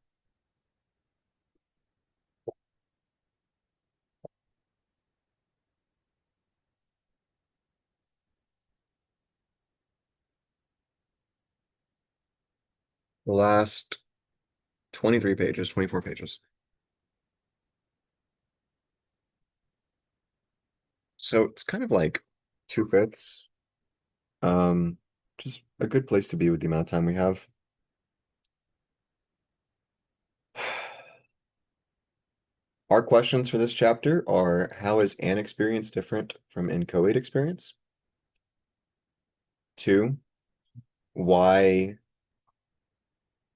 The last 23 pages, 24 pages. So it's kind of like two-fifths. Um, just a good place to be with the amount of time we have. Our questions for this chapter are: how is an experience different from inchoate experience? Two, why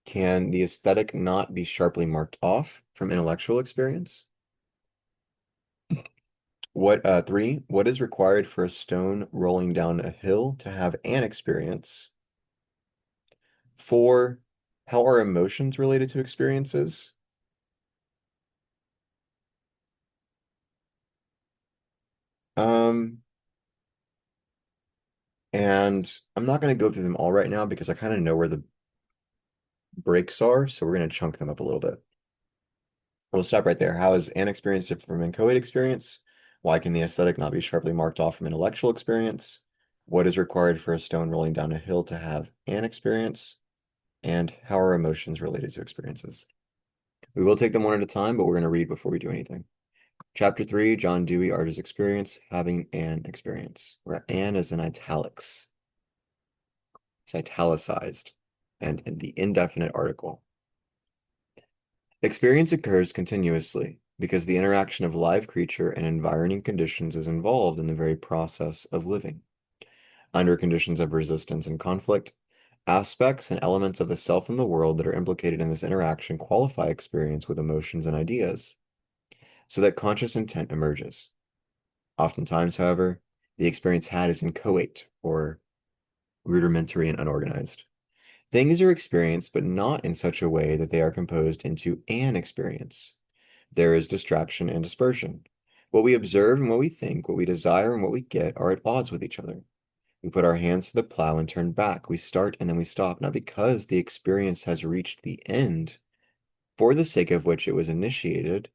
can the aesthetic not be sharply marked off from intellectual experience? Three, what is required for a stone rolling down a hill to have an experience? Four, how are emotions related to experiences? Um, and I'm not going to go through them all right now because I kind of know where the breaks are, so we're going to chunk them up a little bit. We'll stop right there. How is an experience different from inchoate experience? Why can the aesthetic not be sharply marked off from intellectual experience? What is required for a stone rolling down a hill to have an experience? And how are emotions related to experiences? We will take them one at a time, but we're going to read before we do anything. Chapter 3, John Dewey, Art is Experience, Having an Experience, where an is in italics. It's italicized and in the indefinite article. Experience occurs continuously because the interaction of live creature and environing conditions is involved in the very process of living. Under conditions of resistance and conflict, aspects and elements of the self and the world that are implicated in this interaction qualify experience with emotions and ideas, so that conscious intent emerges. Oftentimes, however, the experience had is inchoate or rudimentary and unorganized. Things are experienced, but not in such a way that they are composed into an experience. There is distraction and dispersion. What we observe and what we think, what we desire and what we get are at odds with each other. We put our hands to the plow and turn back. We start and then we stop, not because the experience has reached the end for the sake of which it was initiated,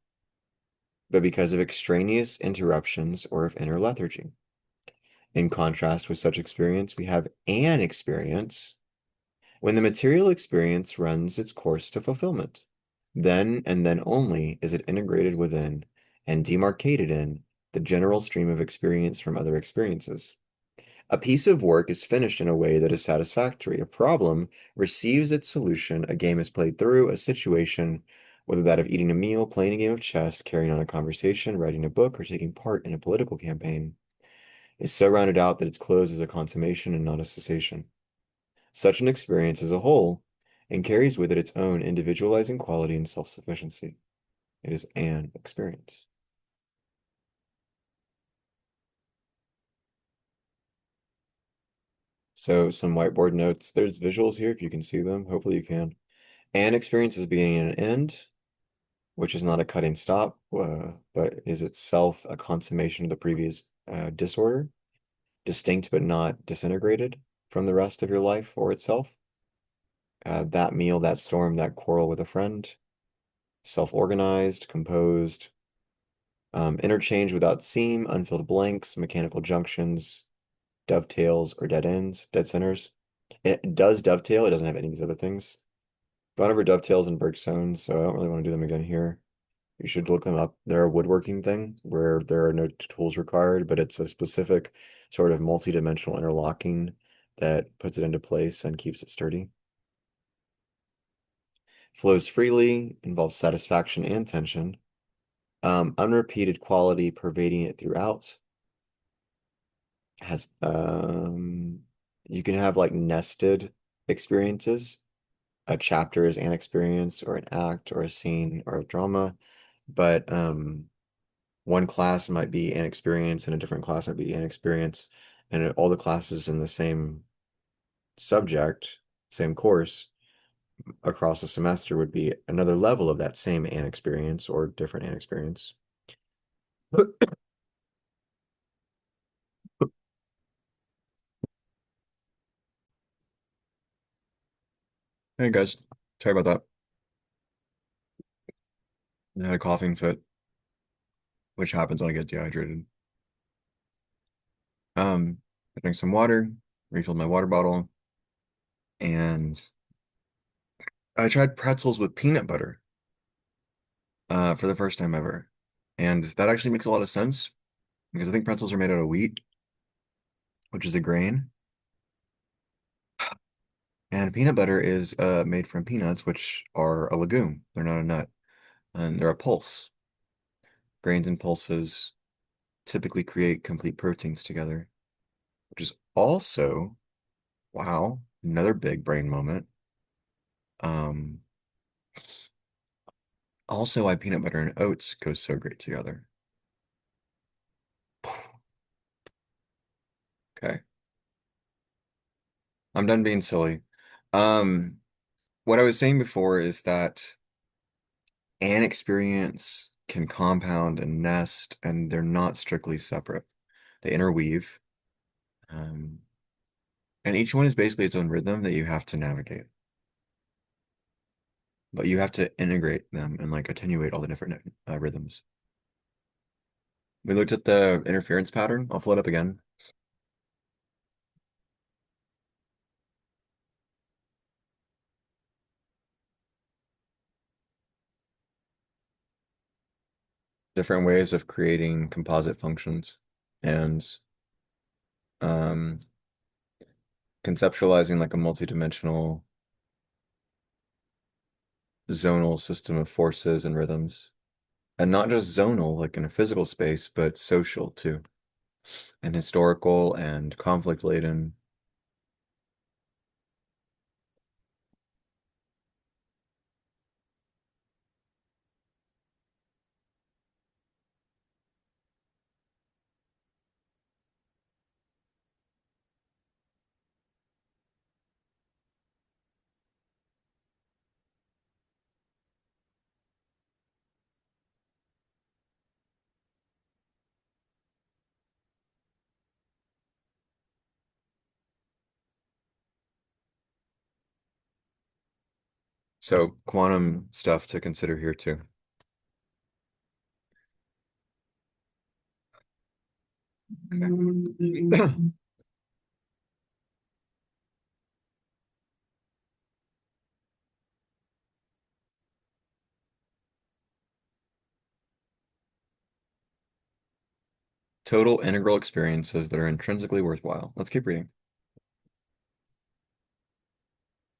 but because of extraneous interruptions or of inner lethargy. In contrast with such experience, we have an experience when the material experience runs its course to fulfillment. Then and then only is it integrated within and demarcated in the general stream of experience from other experiences. A piece of work is finished in a way that is satisfactory. A problem receives its solution. A game is played through. A situation, whether that of eating a meal, playing a game of chess, carrying on a conversation, writing a book, or taking part in a political campaign, is so rounded out that its close is a consummation and not a cessation. Such an experience is a whole and carries with it its own individualizing quality and self-sufficiency. It is an experience. So some whiteboard notes. There's visuals here if you can see them. Hopefully you can. An experience is a beginning and an end, which is not a cutting stop, but is itself a consummation of the previous disorder, distinct but not disintegrated from the rest of your life or itself. That meal, that storm, that quarrel with a friend, self-organized, composed, interchange without seam, unfilled blanks, mechanical junctions, dovetails, or dead ends, dead centers. It does dovetail, it doesn't have any of these other things. Gone over dovetails and Bergsons, so I don't really want to do them again here. You should look them up. They're a woodworking thing where there are no tools required, but it's a specific sort of multi-dimensional interlocking that puts it into place and keeps it sturdy. Flows freely, involves satisfaction and tension. Unrepeated quality pervading it throughout. Has you can have like nested experiences. A chapter is an experience or an act or a scene or a drama, but one class might be an experience and a different class might be an experience, and all the classes in the same subject, same course across a semester would be another level of that same an experience or different an experience. Hey guys, sorry about that. I had a coughing fit, which happens when I get dehydrated. I drank some water, refilled my water bottle, and I tried pretzels with peanut butter for the first time ever. And that actually makes a lot of sense because I think pretzels are made out of wheat, which is a grain, and peanut butter is made from peanuts, which are a legume. They're not a nut, and they're a pulse. Grains and pulses typically create complete proteins together, which is also, wow, another big brain moment. Um, Also why peanut butter and oats go so great together. Okay, I'm done being silly. Um, what I was saying before is that an experience can compound and nest, and they're not strictly separate. They interweave, um, and each one is basically its own rhythm that you have to navigate. But you have to integrate them and like attenuate all the different rhythms. We looked at the interference pattern. I'll float up again. Different ways of creating composite functions and um, conceptualizing like a multidimensional zonal system of forces and rhythms. And not just zonal, like in a physical space, but social too, and historical and conflict laden. So quantum stuff to consider here too. Okay. Total integral experiences that are intrinsically worthwhile. Let's keep reading.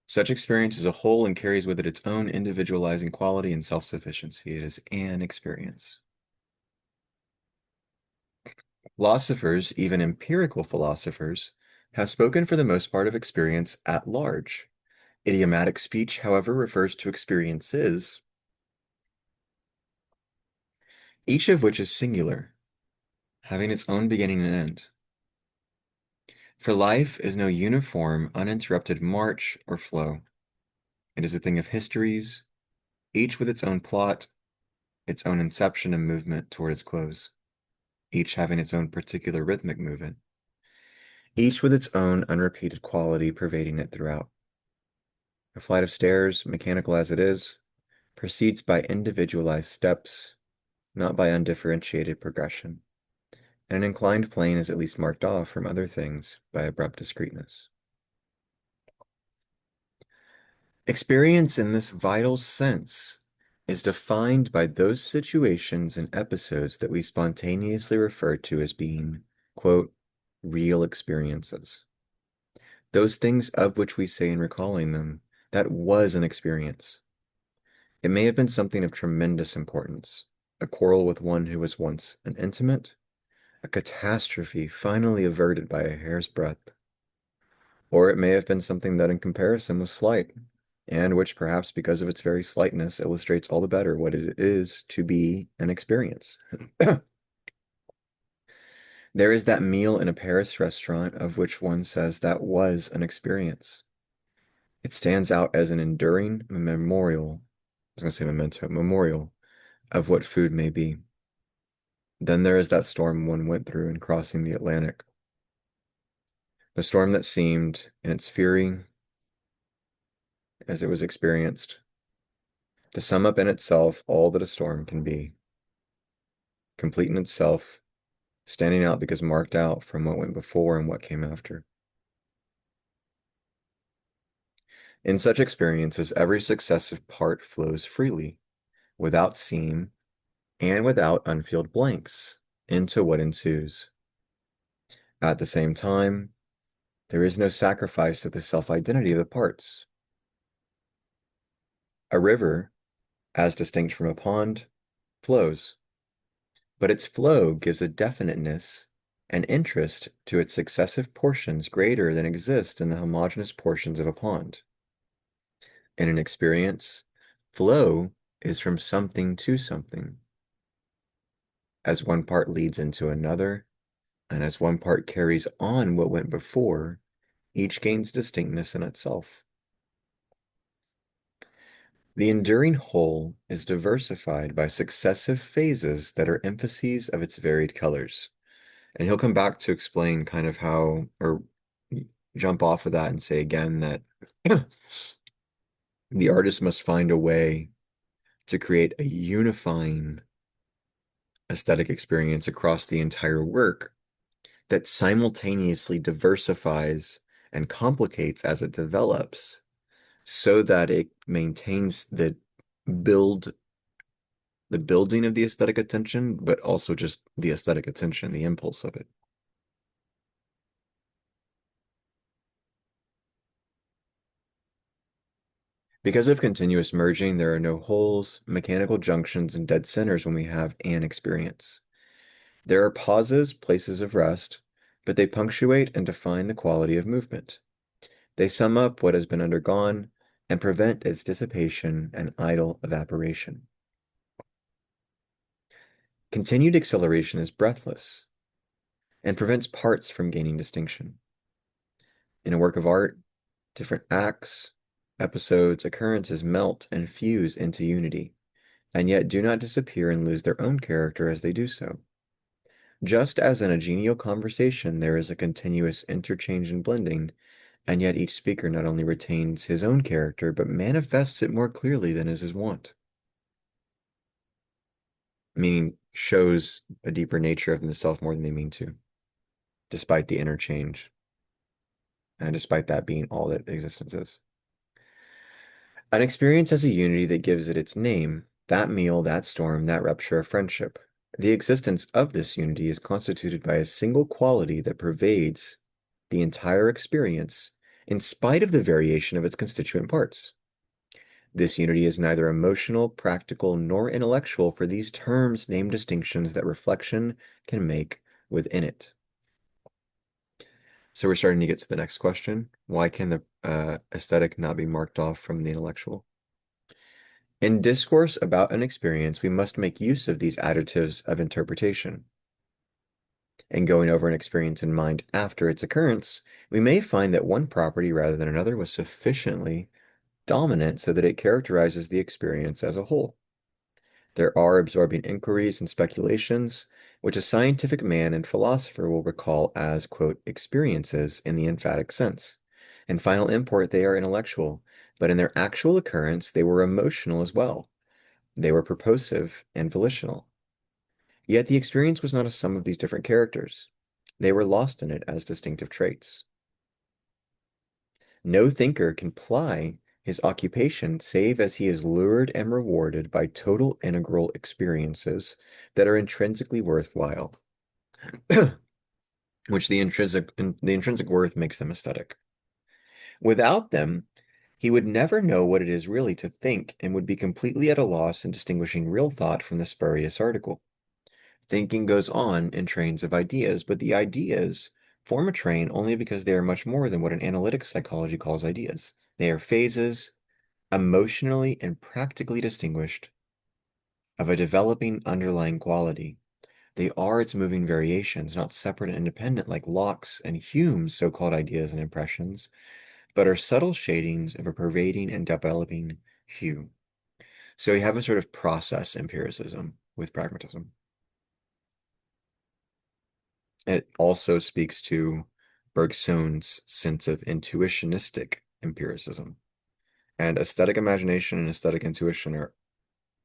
Such experience is a whole and carries with it its own individualizing quality and self-sufficiency. It is an experience. Philosophers, even empirical philosophers, have spoken for the most part of experience at large. Idiomatic speech, however, refers to experiences, each of which is singular, having its own beginning and end. For life is no uniform, uninterrupted march or flow. It is a thing of histories, each with its own plot, its own inception and movement toward its close, each having its own particular rhythmic movement, each with its own unrepeated quality pervading it throughout. A flight of stairs, mechanical as it is, proceeds by individualized steps, not by undifferentiated progression, and an inclined plane is at least marked off from other things by abrupt discreteness. Experience in this vital sense is defined by those situations and episodes that we spontaneously refer to as being, quote, real experiences. Those things of which we say in recalling them, that was an experience. It may have been something of tremendous importance, a quarrel with one who was once an intimate, a catastrophe finally averted by a hair's breadth. Or it may have been something that in comparison was slight, and which perhaps because of its very slightness illustrates all the better what it is to be an experience. There is that meal in a Paris restaurant of which one says that was an experience. It stands out as an enduring memorial, I was going to say memento, memorial of what food may be. Then there is that storm one went through in crossing the Atlantic. The storm that seemed, in its fury, as it was experienced, to sum up in itself all that a storm can be, complete in itself, standing out because marked out from what went before and what came after. In such experiences, every successive part flows freely, without seam and without unfilled blanks, into what ensues. At the same time, there is no sacrifice of the self-identity of the parts. A river, as distinct from a pond, flows, but its flow gives a definiteness and interest to its successive portions greater than exist in the homogeneous portions of a pond. In an experience, flow is from something to something. As one part leads into another, and as one part carries on what went before, each gains distinctness in itself. The enduring whole is diversified by successive phases that are emphases of its varied colors. And he'll come back to explain kind of how, or jump off of that and say again that the artist must find a way to create a unifying aesthetic experience across the entire work that simultaneously diversifies and complicates as it develops so that it maintains build the building of the aesthetic attention, but also just the aesthetic attention, the impulse of it. Because of continuous merging, there are no holes, mechanical junctions, and dead centers when we have an experience. There are pauses, places of rest, but they punctuate and define the quality of movement. They sum up what has been undergone and prevent its dissipation and idle evaporation. Continued acceleration is breathless and prevents parts from gaining distinction. In a work of art, different acts, episodes, occurrences melt and fuse into unity, and yet do not disappear and lose their own character as they do so. Just as in a genial conversation, there is a continuous interchange and blending, and yet each speaker not only retains his own character, but manifests it more clearly than is his wont. Meaning shows a deeper nature of themselves more than they mean to, despite the interchange, and despite that being all that existence is. An experience has a unity that gives it its name, that meal, that storm, that rupture of friendship. The existence of this unity is constituted by a single quality that pervades the entire experience in spite of the variation of its constituent parts. This unity is neither emotional, practical, nor intellectual, for these terms name distinctions that reflection can make within it. So we're starting to get to the next question. Why can the aesthetic not be marked off from the intellectual? In discourse about an experience, we must make use of these additives of interpretation. In going over an experience in mind after its occurrence, we may find that one property rather than another was sufficiently dominant so that it characterizes the experience as a whole. There are absorbing inquiries and speculations, which a scientific man and philosopher will recall as, quote, experiences in the emphatic sense. In final import, they are intellectual, but in their actual occurrence, they were emotional as well. They were purposive and volitional. Yet the experience was not a sum of these different characters. They were lost in it as distinctive traits. No thinker can ply his occupation save as he is lured and rewarded by total integral experiences that are intrinsically worthwhile, which the intrinsic worth makes them aesthetic. Without them, he would never know what it is really to think and would be completely at a loss in distinguishing real thought from the spurious article. Thinking goes on in trains of ideas, but the ideas form a train only because they are much more than what an analytic psychology calls ideas. They are phases, emotionally and practically distinguished, of a developing underlying quality. They are its moving variations, not separate and independent like Locke's and Hume's so-called ideas and impressions, but are subtle shadings of a pervading and developing hue. So you have a sort of process empiricism with pragmatism. It also speaks to Bergson's sense of intuitionistic empiricism. And aesthetic imagination and aesthetic intuition are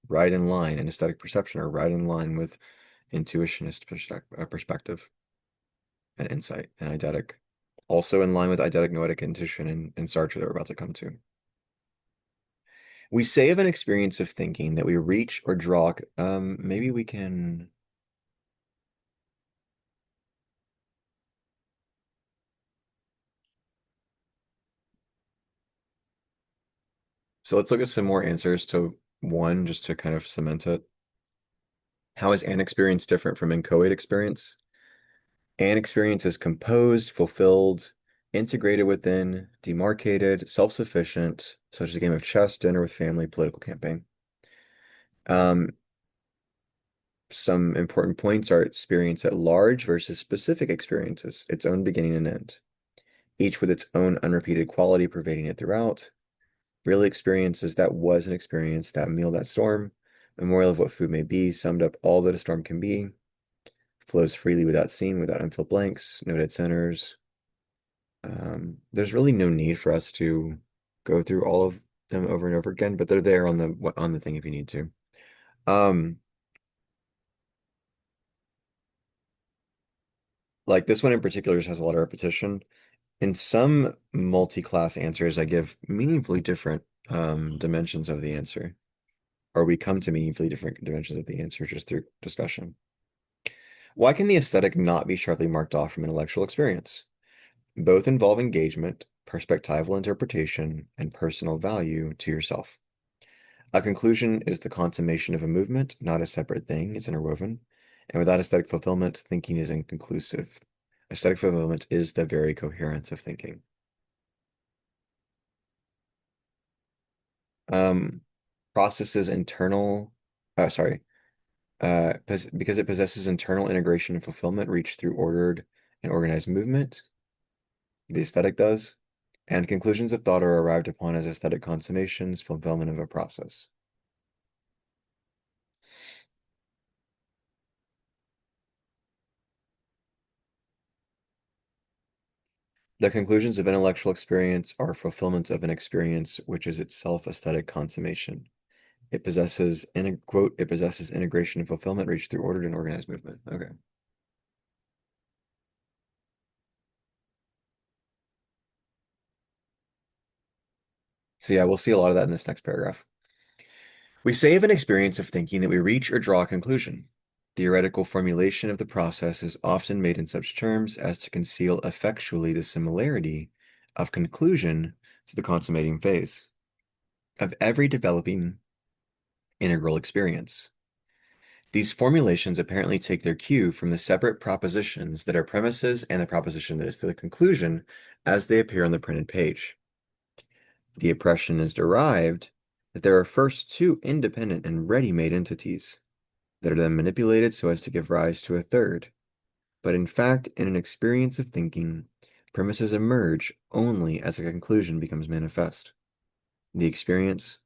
right in line, and aesthetic perception are right in line with intuitionist perspective and insight and eidetic. Also in line with eidetic noetic intuition and Sartre that we're about to come to. We say of an experience of thinking that we reach or draw, maybe we can. So let's look at some more answers to one, just to kind of cement it. How is an experience different from inchoate experience? An experience is composed, fulfilled, integrated within, demarcated, self-sufficient, such as a game of chess, dinner with family, political campaign. Um, some important points are experience at large versus specific experiences, its own beginning and end, each with its own unrepeated quality pervading it throughout. Real experiences that was an experience, that meal, that storm, memorial of what food may be, summed up all that a storm can be, flows freely without seam, without unfilled blanks, no dead centers. There's really no need for us to go through all of them over and over again, but they're there on the thing if you need to. Um, like this one in particular just has a lot of repetition. In some multi-class answers, I give meaningfully different dimensions of the answer, or we come to meaningfully different dimensions of the answer just through discussion. Why can the aesthetic not be sharply marked off from intellectual experience? Both involve engagement, perspectival interpretation, and personal value to yourself. A conclusion is the consummation of a movement, not a separate thing, it's interwoven. And without aesthetic fulfillment, thinking is inconclusive. Aesthetic fulfillment is the very coherence of thinking. Um, processes internal, sorry, because it possesses internal integration and fulfillment reached through ordered and organized movement, the aesthetic does, and conclusions of thought are arrived upon as aesthetic consummations, fulfillment of a process. The conclusions of intellectual experience are fulfillments of an experience which is itself aesthetic consummation. It possesses integration and fulfillment reached through ordered and organized movement. Okay. So yeah, we'll see a lot of that in this next paragraph. We say of an experience of thinking that we reach or draw a conclusion. Theoretical formulation of the process is often made in such terms as to conceal effectually the similarity of conclusion to the consummating phase of every developing integral experience. These formulations apparently take their cue from the separate propositions that are premises and the proposition that is to the conclusion as they appear on the printed page. The impression is derived that there are first two independent and ready-made entities that are then manipulated so as to give rise to a third. But in fact, in an experience of thinking, premises emerge only as a conclusion becomes manifest. The experience,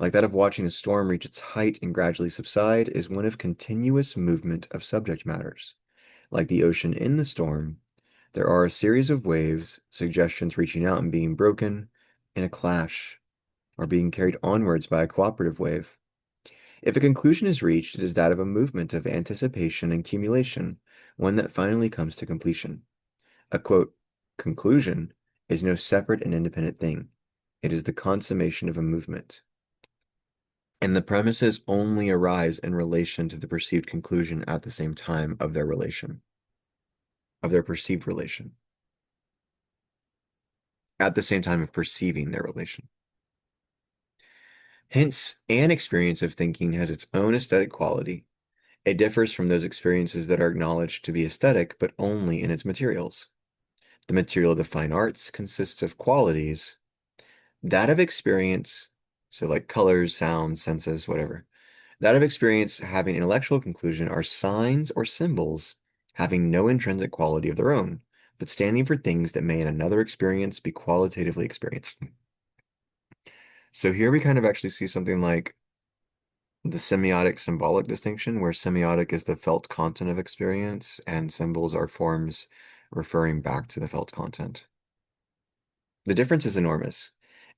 like that of watching a storm reach its height and gradually subside, is one of continuous movement of subject matters. Like the ocean in the storm, there are a series of waves, suggestions reaching out and being broken in a clash, or being carried onwards by a cooperative wave. If a conclusion is reached, it is that of a movement of anticipation and accumulation, one that finally comes to completion. A quote, conclusion is no separate and independent thing. It is the consummation of a movement. And the premises only arise in relation to the perceived conclusion at the same time of their relation, of their perceived relation, at the same time of perceiving their relation. Hence, an experience of thinking has its own aesthetic quality. It differs from those experiences that are acknowledged to be aesthetic, but only in its materials. The material of the fine arts consists of qualities, that of experience, so like colors, sounds, senses, whatever. That of experience having intellectual conclusion are signs or symbols having no intrinsic quality of their own, but standing for things that may in another experience be qualitatively experienced. So here we kind of actually see something like the semiotic symbolic distinction, where semiotic is the felt content of experience and symbols are forms referring back to the felt content. The difference is enormous.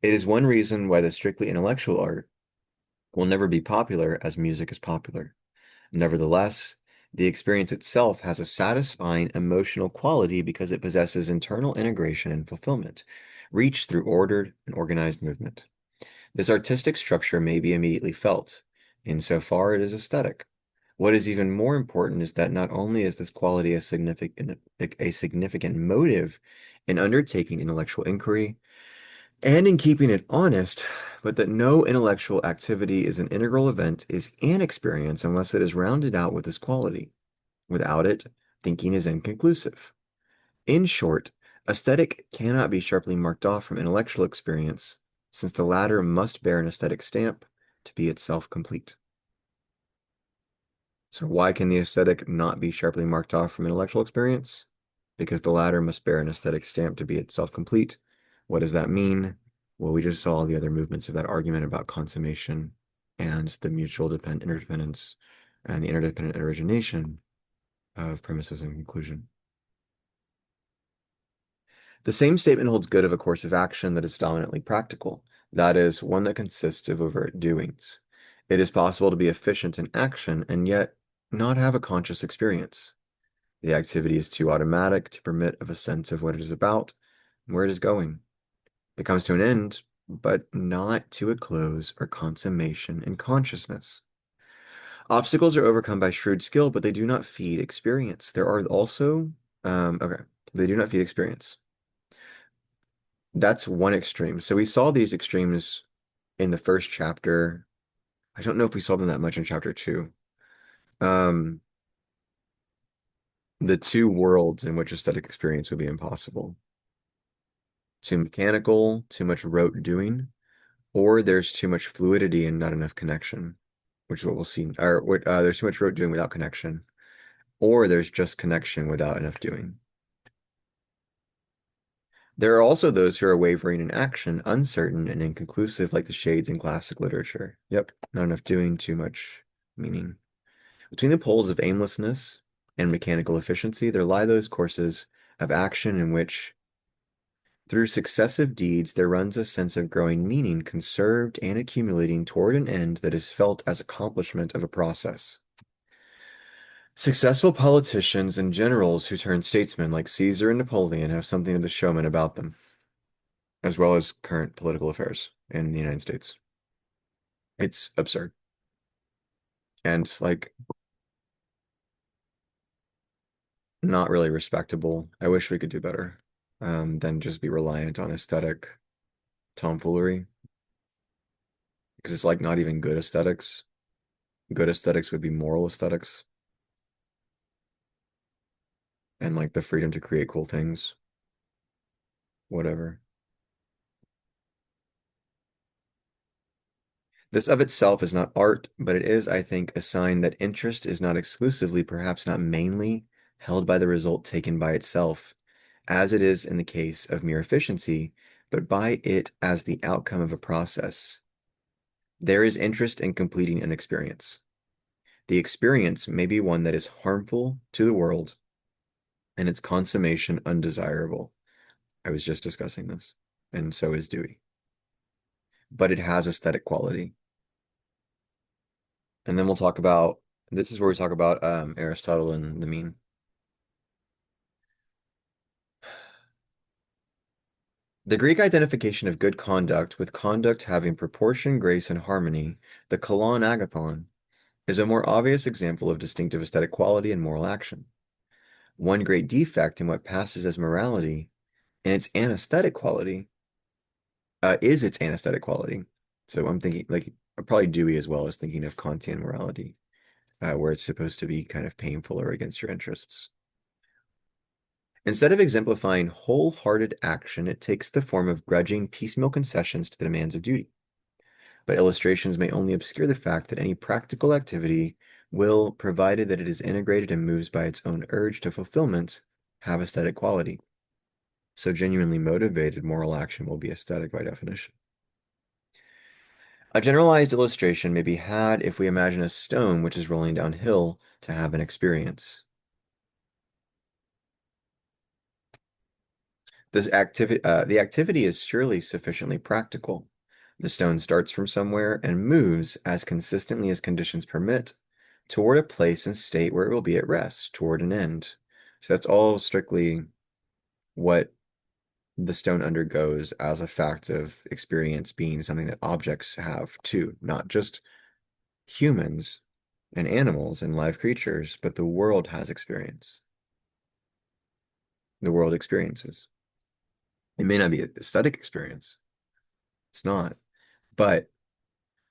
It is one reason why the strictly intellectual art will never be popular as music is popular. Nevertheless, the experience itself has a satisfying emotional quality because it possesses internal integration and fulfillment, reached through ordered and organized movement. This artistic structure may be immediately felt, insofar it is aesthetic. What is even more important is that not only is this quality a significant motive in undertaking intellectual inquiry and in keeping it honest, but that no intellectual activity is an integral event, is an experience unless it is rounded out with this quality. Without it, thinking is inconclusive. In short, aesthetic cannot be sharply marked off from intellectual experience, since the latter must bear an aesthetic stamp to be itself complete. So why can the aesthetic not be sharply marked off from intellectual experience? Because the latter must bear an aesthetic stamp to be itself complete. What does that mean? Well, we just saw the other movements of that argument about consummation and the mutual interdependence and the interdependent origination of premises and conclusion. The same statement holds good of a course of action that is dominantly practical, that is, one that consists of overt doings. It is possible to be efficient in action and yet not have a conscious experience. The activity is too automatic to permit of a sense of what it is about and where it is going. It comes to an end, but not to a close or consummation in consciousness. Obstacles are overcome by shrewd skill, but they do not feed experience. There are also, okay, they do not feed experience. That's one extreme. So we saw these extremes in the first chapter. I don't know if we saw them that much in chapter two. Um, the two worlds in which aesthetic experience would be impossible. Too mechanical, too much rote doing, or there's too much fluidity and not enough connection, which is what we'll see. Or there's too much rote doing without connection, or there's just connection without enough doing. There are also those who are wavering in action, uncertain and inconclusive, like the shades in classic literature. Yep, not enough doing, too much meaning. Between the poles of aimlessness and mechanical efficiency, there lie those courses of action in which, through successive deeds, there runs a sense of growing meaning, conserved and accumulating toward an end that is felt as accomplishment of a process. Successful politicians and generals who turn statesmen like Caesar and Napoleon have something of the showman about them, as well as current political affairs in the United States. It's absurd. And like not really respectable. I wish we could do better than just be reliant on aesthetic tomfoolery because it's like not even good aesthetics. Good aesthetics would be moral aesthetics and like the freedom to create cool things, whatever. This of itself is not art, but it is, I think, a sign that interest is not exclusively, perhaps not mainly, held by the result taken by itself, as it is in the case of mere efficiency, but by it as the outcome of a process. There is interest in completing an experience. The experience may be one that is harmful to the world and its consummation undesirable. I was just discussing this, and so is Dewey. But it has aesthetic quality. And then we'll talk about this is where we talk about Aristotle and the mean. The Greek identification of good conduct with conduct having proportion, grace, and harmony, the kolon agathon, is a more obvious example of distinctive aesthetic quality and moral action. One great defect in what passes as morality and its anesthetic quality is its anesthetic quality. So I'm thinking like probably Dewey as well as thinking of Kantian morality, where it's supposed to be kind of painful or against your interests. Instead of exemplifying wholehearted action, it takes the form of grudging piecemeal concessions to the demands of duty. But illustrations may only obscure the fact that any practical activity will, provided that it is integrated and moves by its own urge to fulfillment, have aesthetic quality. So genuinely motivated moral action will be aesthetic by definition. A generalized illustration may be had if we imagine a stone which is rolling downhill to have an experience. The activity is surely sufficiently practical. The stone starts from somewhere and moves as consistently as conditions permit toward a place and state where it will be at rest, toward an end. So that's all strictly what the stone undergoes as a fact of experience being something that objects have too, not just humans and animals and live creatures, but the world has experience. The world experiences. It may not be an aesthetic experience. It's not. But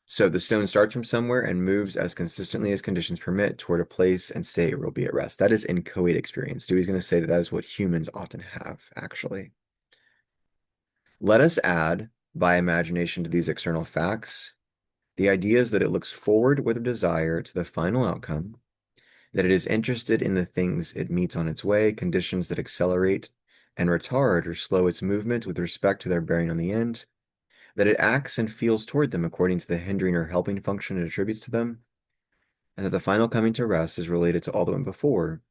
so the stone starts from somewhere and moves as consistently as conditions permit toward a place and state where it will be at rest. That is inchoate experience. Dewey's going to say that that is what humans often have, actually. Let us add, by imagination to these external facts, the idea is that it looks forward with a desire to the final outcome, that it is interested in the things it meets on its way, conditions that accelerate and retard or slow its movement with respect to their bearing on the end, that it acts and feels toward them according to the hindering or helping function it attributes to them, and that the final coming to rest is related to all that went before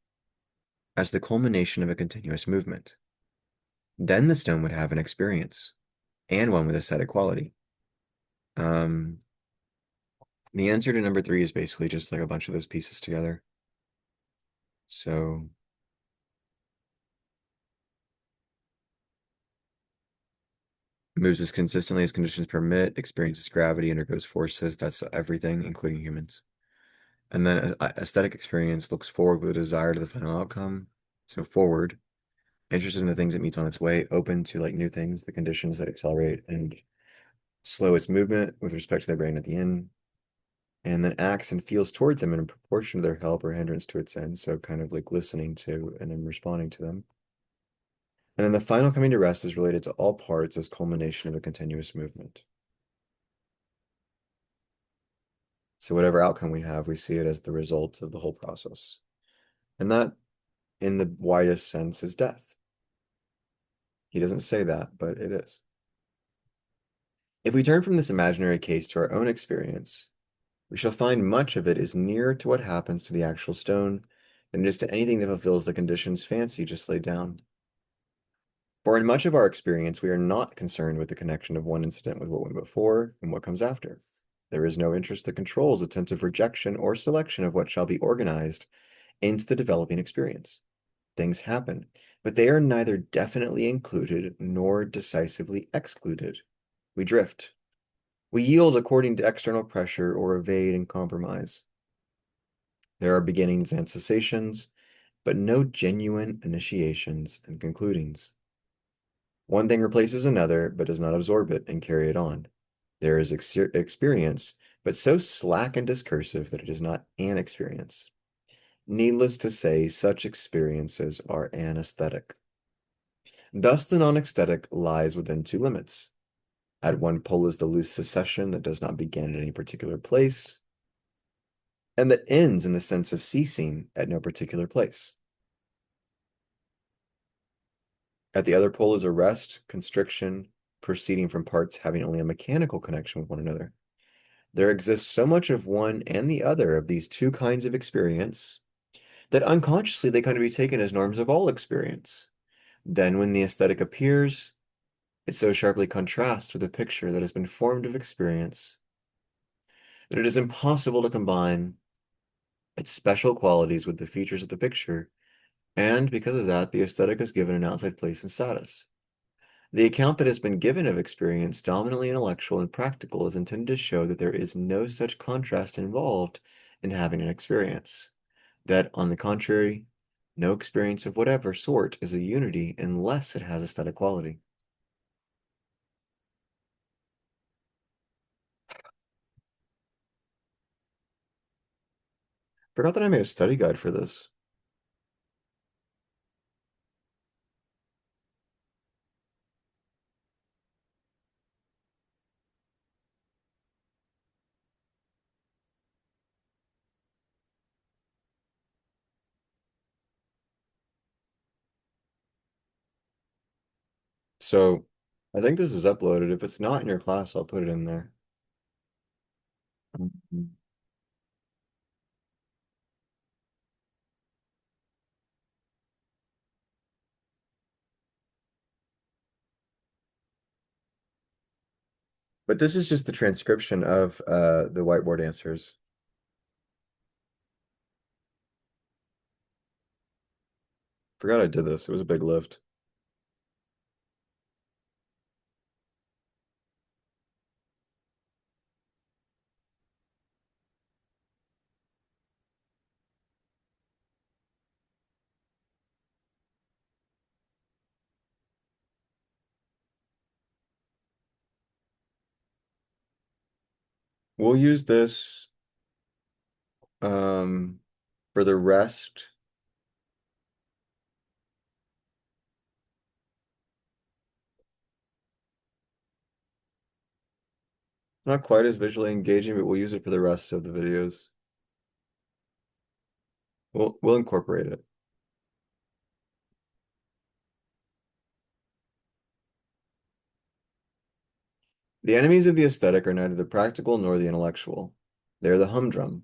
as the culmination of a continuous movement. Then the stone would have an experience, and one with aesthetic quality. Um, the answer to number 3 is basically just like a bunch of those pieces together. So moves as consistently as conditions permit, experiences gravity, undergoes forces. That's everything, including humans. And then aesthetic experience looks forward with a desire to the final outcome. So forward, interested in the things it meets on its way, open to like new things, the conditions that accelerate and slow its movement with respect to their brain at the end, and then acts and feels toward them in proportion to their help or hindrance to its end. So kind of like listening to and then responding to them. And then the final coming to rest is related to all parts as culmination of a continuous movement. So whatever outcome we have, we see it as the result of the whole process. And that, in the widest sense, is death. He doesn't say that, but it is. If we turn from this imaginary case to our own experience, we shall find much of it is nearer to what happens to the actual stone than it is to anything that fulfills the conditions fancy just laid down. For in much of our experience, we are not concerned with the connection of one incident with what went before and what comes after. There is no interest that controls attentive rejection or selection of what shall be organized into the developing experience. Things happen, but they are neither definitely included nor decisively excluded. We drift. We yield according to external pressure or evade and compromise. There are beginnings and cessations, but no genuine initiations and concludings. One thing replaces another, but does not absorb it and carry it on. There is experience, but so slack and discursive that it is not an experience. Needless to say, such experiences are anesthetic. Thus, the non-aesthetic lies within two limits. At one pole is the loose succession that does not begin at any particular place, and that ends in the sense of ceasing at no particular place. At the other pole is a rest, constriction, proceeding from parts having only a mechanical connection with one another. There exists so much of one and the other of these two kinds of experience that unconsciously they kind of be taken as norms of all experience. Then when the aesthetic appears, it so sharply contrasts with the picture that has been formed of experience that it is impossible to combine its special qualities with the features of the picture, and because of that, the aesthetic is given an outside place and status. The account that has been given of experience, dominantly intellectual and practical, is intended to show that there is no such contrast involved in having an experience. That, on the contrary, no experience of whatever sort is a unity unless it has aesthetic quality. Forgot that I made a study guide for this. So I think this is uploaded. If it's not in your class, I'll put it in there. Mhm. But this is just the transcription of the whiteboard answers. Forgot I did this. It was a big lift. We'll use this um, for the rest. Not quite as visually engaging, but we'll use it for the rest of the videos. We'll incorporate it. The enemies of the aesthetic are neither the practical nor the intellectual. They are the humdrum,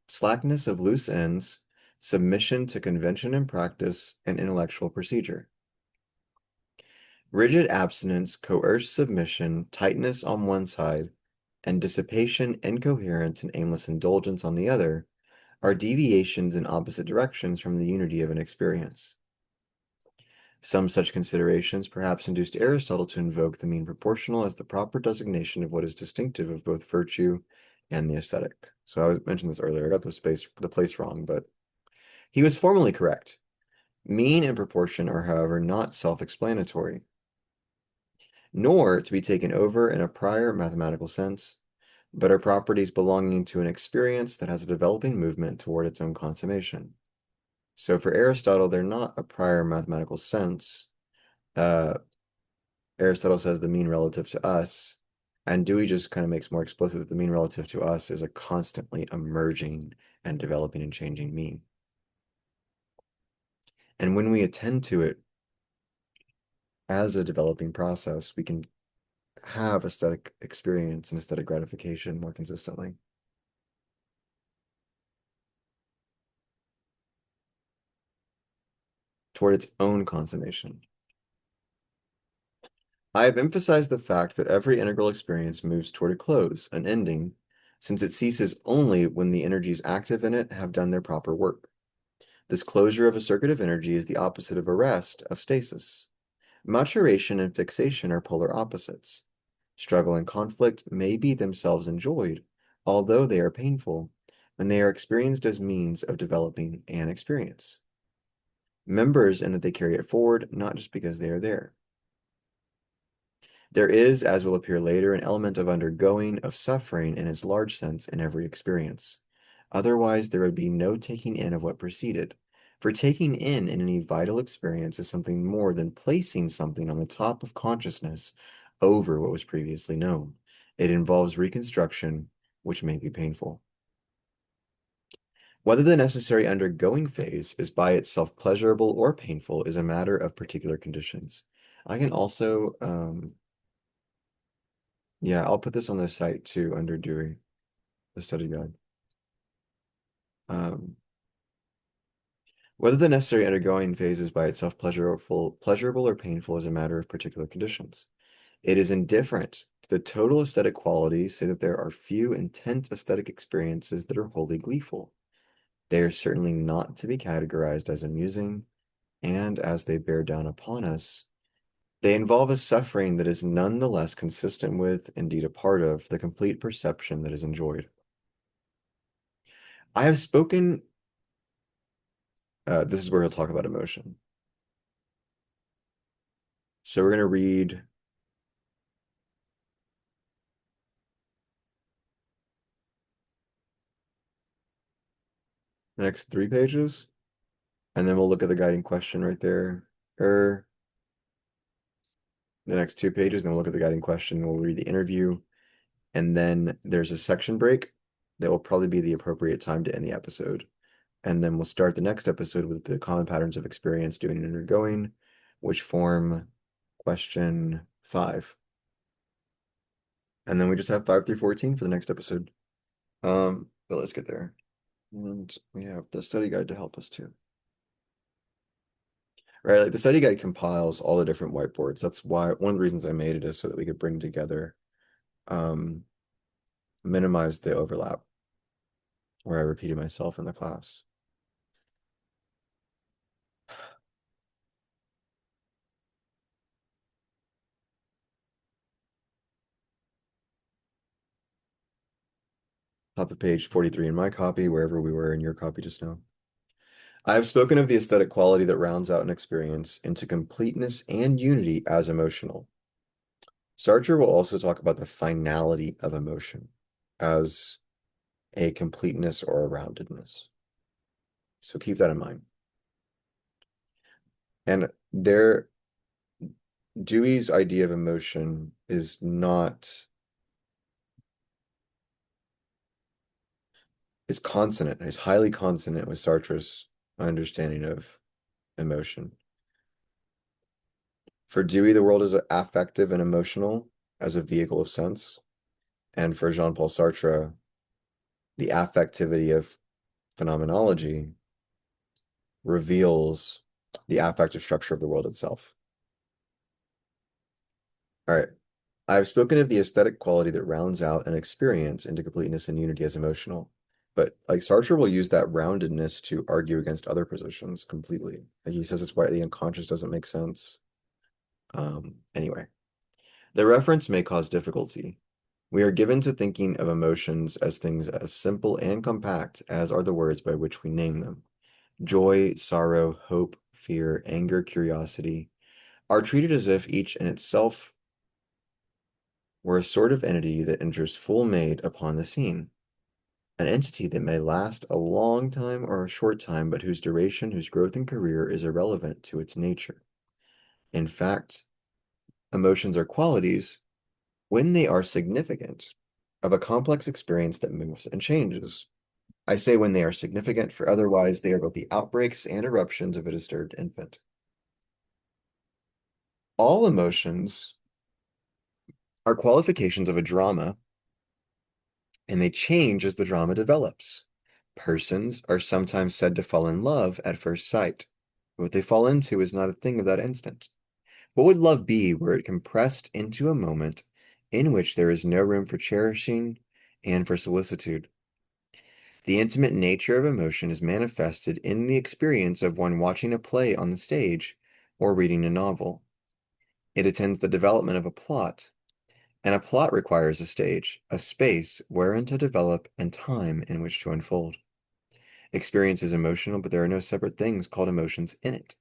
slackness of loose ends, submission to convention and practice, and intellectual procedure. Rigid abstinence, coerced submission, tightness on one side, and dissipation, incoherence, and aimless indulgence on the other are deviations in opposite directions from the unity of an experience. Some such considerations perhaps induced Aristotle to invoke the mean proportional as the proper designation of what is distinctive of both virtue and the aesthetic. So I mentioned this earlier. I got the place wrong, but he was formally correct. Mean and proportion are, however, not self-explanatory, nor to be taken over in a prior mathematical sense, but are properties belonging to an experience that has a developing movement toward its own consummation. So for Aristotle, they're not a prior mathematical sense. Uh, Aristotle says the mean relative to us, and Dewey just kind of makes more explicit that the mean relative to us is a constantly emerging and developing and changing mean. And when we attend to it as a developing process, we can have aesthetic experience and aesthetic gratification more consistently toward its own consummation. I have emphasized the fact that every integral experience moves toward a close, an ending, since it ceases only when the energies active in it have done their proper work. This closure of a circuit of energy is the opposite of arrest, of stasis. Maturation and fixation are polar opposites. Struggle and conflict may be themselves enjoyed, although they are painful, when they are experienced as means of developing an experience. Members in that they carry it forward, not just because they are there. There is, as will appear later, an element of undergoing, of suffering in its large sense in every experience. Otherwise, there would be no taking in of what preceded. For taking in any vital experience is something more than placing something on the top of consciousness over what was previously known. It involves reconstruction, which may be painful. Whether the necessary undergoing phase is by itself pleasurable or painful is a matter of particular conditions. I can also yeah, I'll put this on the site too under Dewey, the study guide. Um, Whether the necessary undergoing phase is by itself pleasurable or painful is a matter of particular conditions. It is indifferent The total aesthetic qualities say that there are few intense aesthetic experiences that are wholly gleeful. They are certainly not to be categorized as amusing, and as they bear down upon us, they involve a suffering that is none the less consistent with, indeed a part of, the complete perception that is enjoyed. I have spoken, this is where he'll talk about emotion. So we're going to read the next 3 pages, and then we'll look at the guiding question right there. Or the next 2 pages, then we'll look at the guiding question, we'll read the interview, and then there's a section break that will probably be the appropriate time to end the episode. And then we'll start the next episode with the common patterns of experience doing and undergoing, which form question 5. And then we just have 5 through 14 for the next episode. But let's get there. And we have the study guide to help us too. Right, like the study guide compiles all the different whiteboards. That's why one of the reasons I made it is so that we could bring together, um, minimize the overlap where I repeated myself in the class. Top of page 43 in my copy, wherever we were in your copy just now. I have spoken of the aesthetic quality that rounds out an experience into completeness and unity as emotional. Sartre will also talk about the finality of emotion as a completeness or a roundedness. So keep that in mind. And Dewey's idea of emotion is consonant, is highly consonant with Sartre's understanding of emotion. For Dewey, the world is affective and emotional as a vehicle of sense. And for Jean-Paul Sartre, the affectivity of phenomenology reveals the affective structure of the world itself. All right. I've spoken of the aesthetic quality that rounds out an experience into completeness and unity as emotional. But like Sartre will use that roundedness to argue against other positions completely. Like he says it's why the unconscious doesn't make sense. Anyway, the reference may cause difficulty. We are given to thinking of emotions as things as simple and compact as are the words by which we name them. Joy, sorrow, hope, fear, anger, curiosity are treated as if each in itself were a sort of entity that enters full made upon the scene, an entity that may last a long time or a short time, but whose duration, whose growth and career is irrelevant to its nature. In fact, emotions are qualities when they are significant of a complex experience that moves and changes. I say when they are significant, for otherwise they are both the outbreaks and eruptions of a disturbed infant. All emotions are qualifications of a drama, and they change as the drama develops. Persons are sometimes said to fall in love at first sight. What they fall into is not a thing of that instant. What would love be were it compressed into a moment in which there is no room for cherishing and for solicitude? The intimate nature of emotion is manifested in the experience of one watching a play on the stage or reading a novel. It attends the development of a plot, and a plot requires a stage, a space wherein to develop and time in which to unfold. Experience is emotional, but there are no separate things called emotions in it.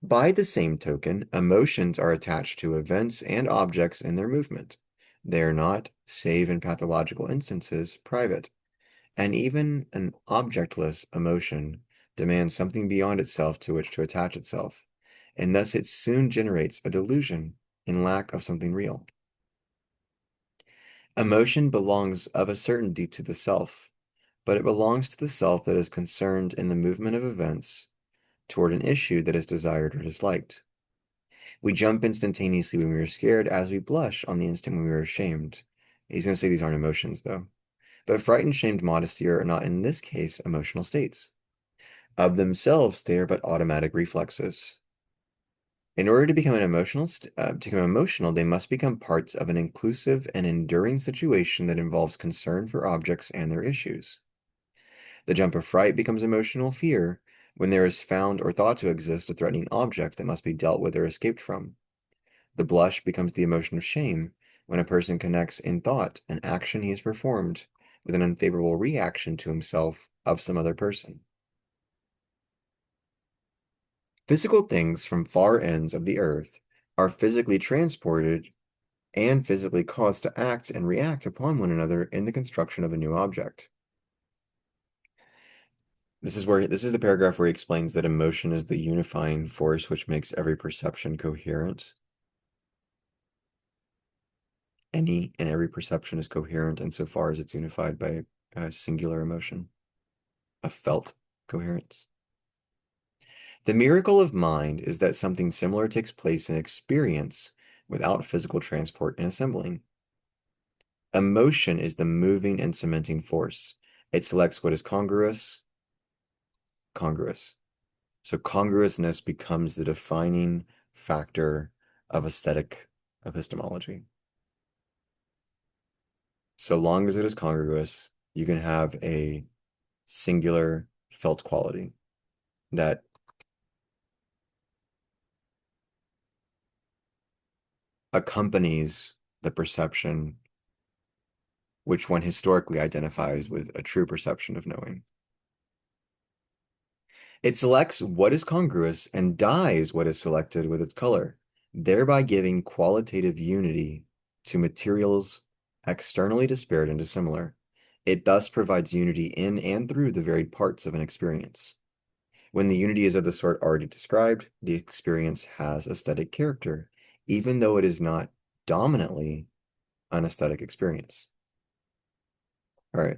By the same token, emotions are attached to events and objects in their movement. They are not, save in pathological instances, private, and even an objectless emotion demands something beyond itself to which to attach itself, and thus it soon generates a delusion in lack of something real. Emotion belongs of a certainty to the self, but it belongs to the self that is concerned in the movement of events toward an issue that is desired or disliked. We jump instantaneously when we are scared, as we blush on the instant when we are ashamed. He's going to say these aren't emotions, though. But fright and shamed modesty are not, in this case, emotional states. Of themselves, they are but automatic reflexes. In order to become emotional, they must become parts of an inclusive and enduring situation that involves concern for objects and their issues. The jump of fright becomes emotional fear when there is found or thought to exist a threatening object that must be dealt with or escaped from. The blush becomes the emotion of shame when a person connects in thought an action he has performed with an unfavorable reaction to himself of some other person. Physical things from far ends of the earth are physically transported and physically caused to act and react upon one another in the construction of a new object. This is the paragraph where he explains that emotion is the unifying force which makes every perception coherent. Any and every perception is coherent insofar as it's unified by a singular emotion, a felt coherence. The miracle of mind is that something similar takes place in experience without physical transport and assembling. Emotion is the moving and cementing force. It selects what is congruous. So congruousness becomes the defining factor of aesthetic epistemology. So long as it is congruous, you can have a singular felt quality that accompanies the perception which one historically identifies with a true perception of knowing. It selects what is congruous and dyes what is selected with its color, thereby giving qualitative unity to materials externally disparate and dissimilar. It thus provides unity in and through the varied parts of an experience. When the unity is of the sort already described, the experience has aesthetic character, even though it is not dominantly an aesthetic experience. All right.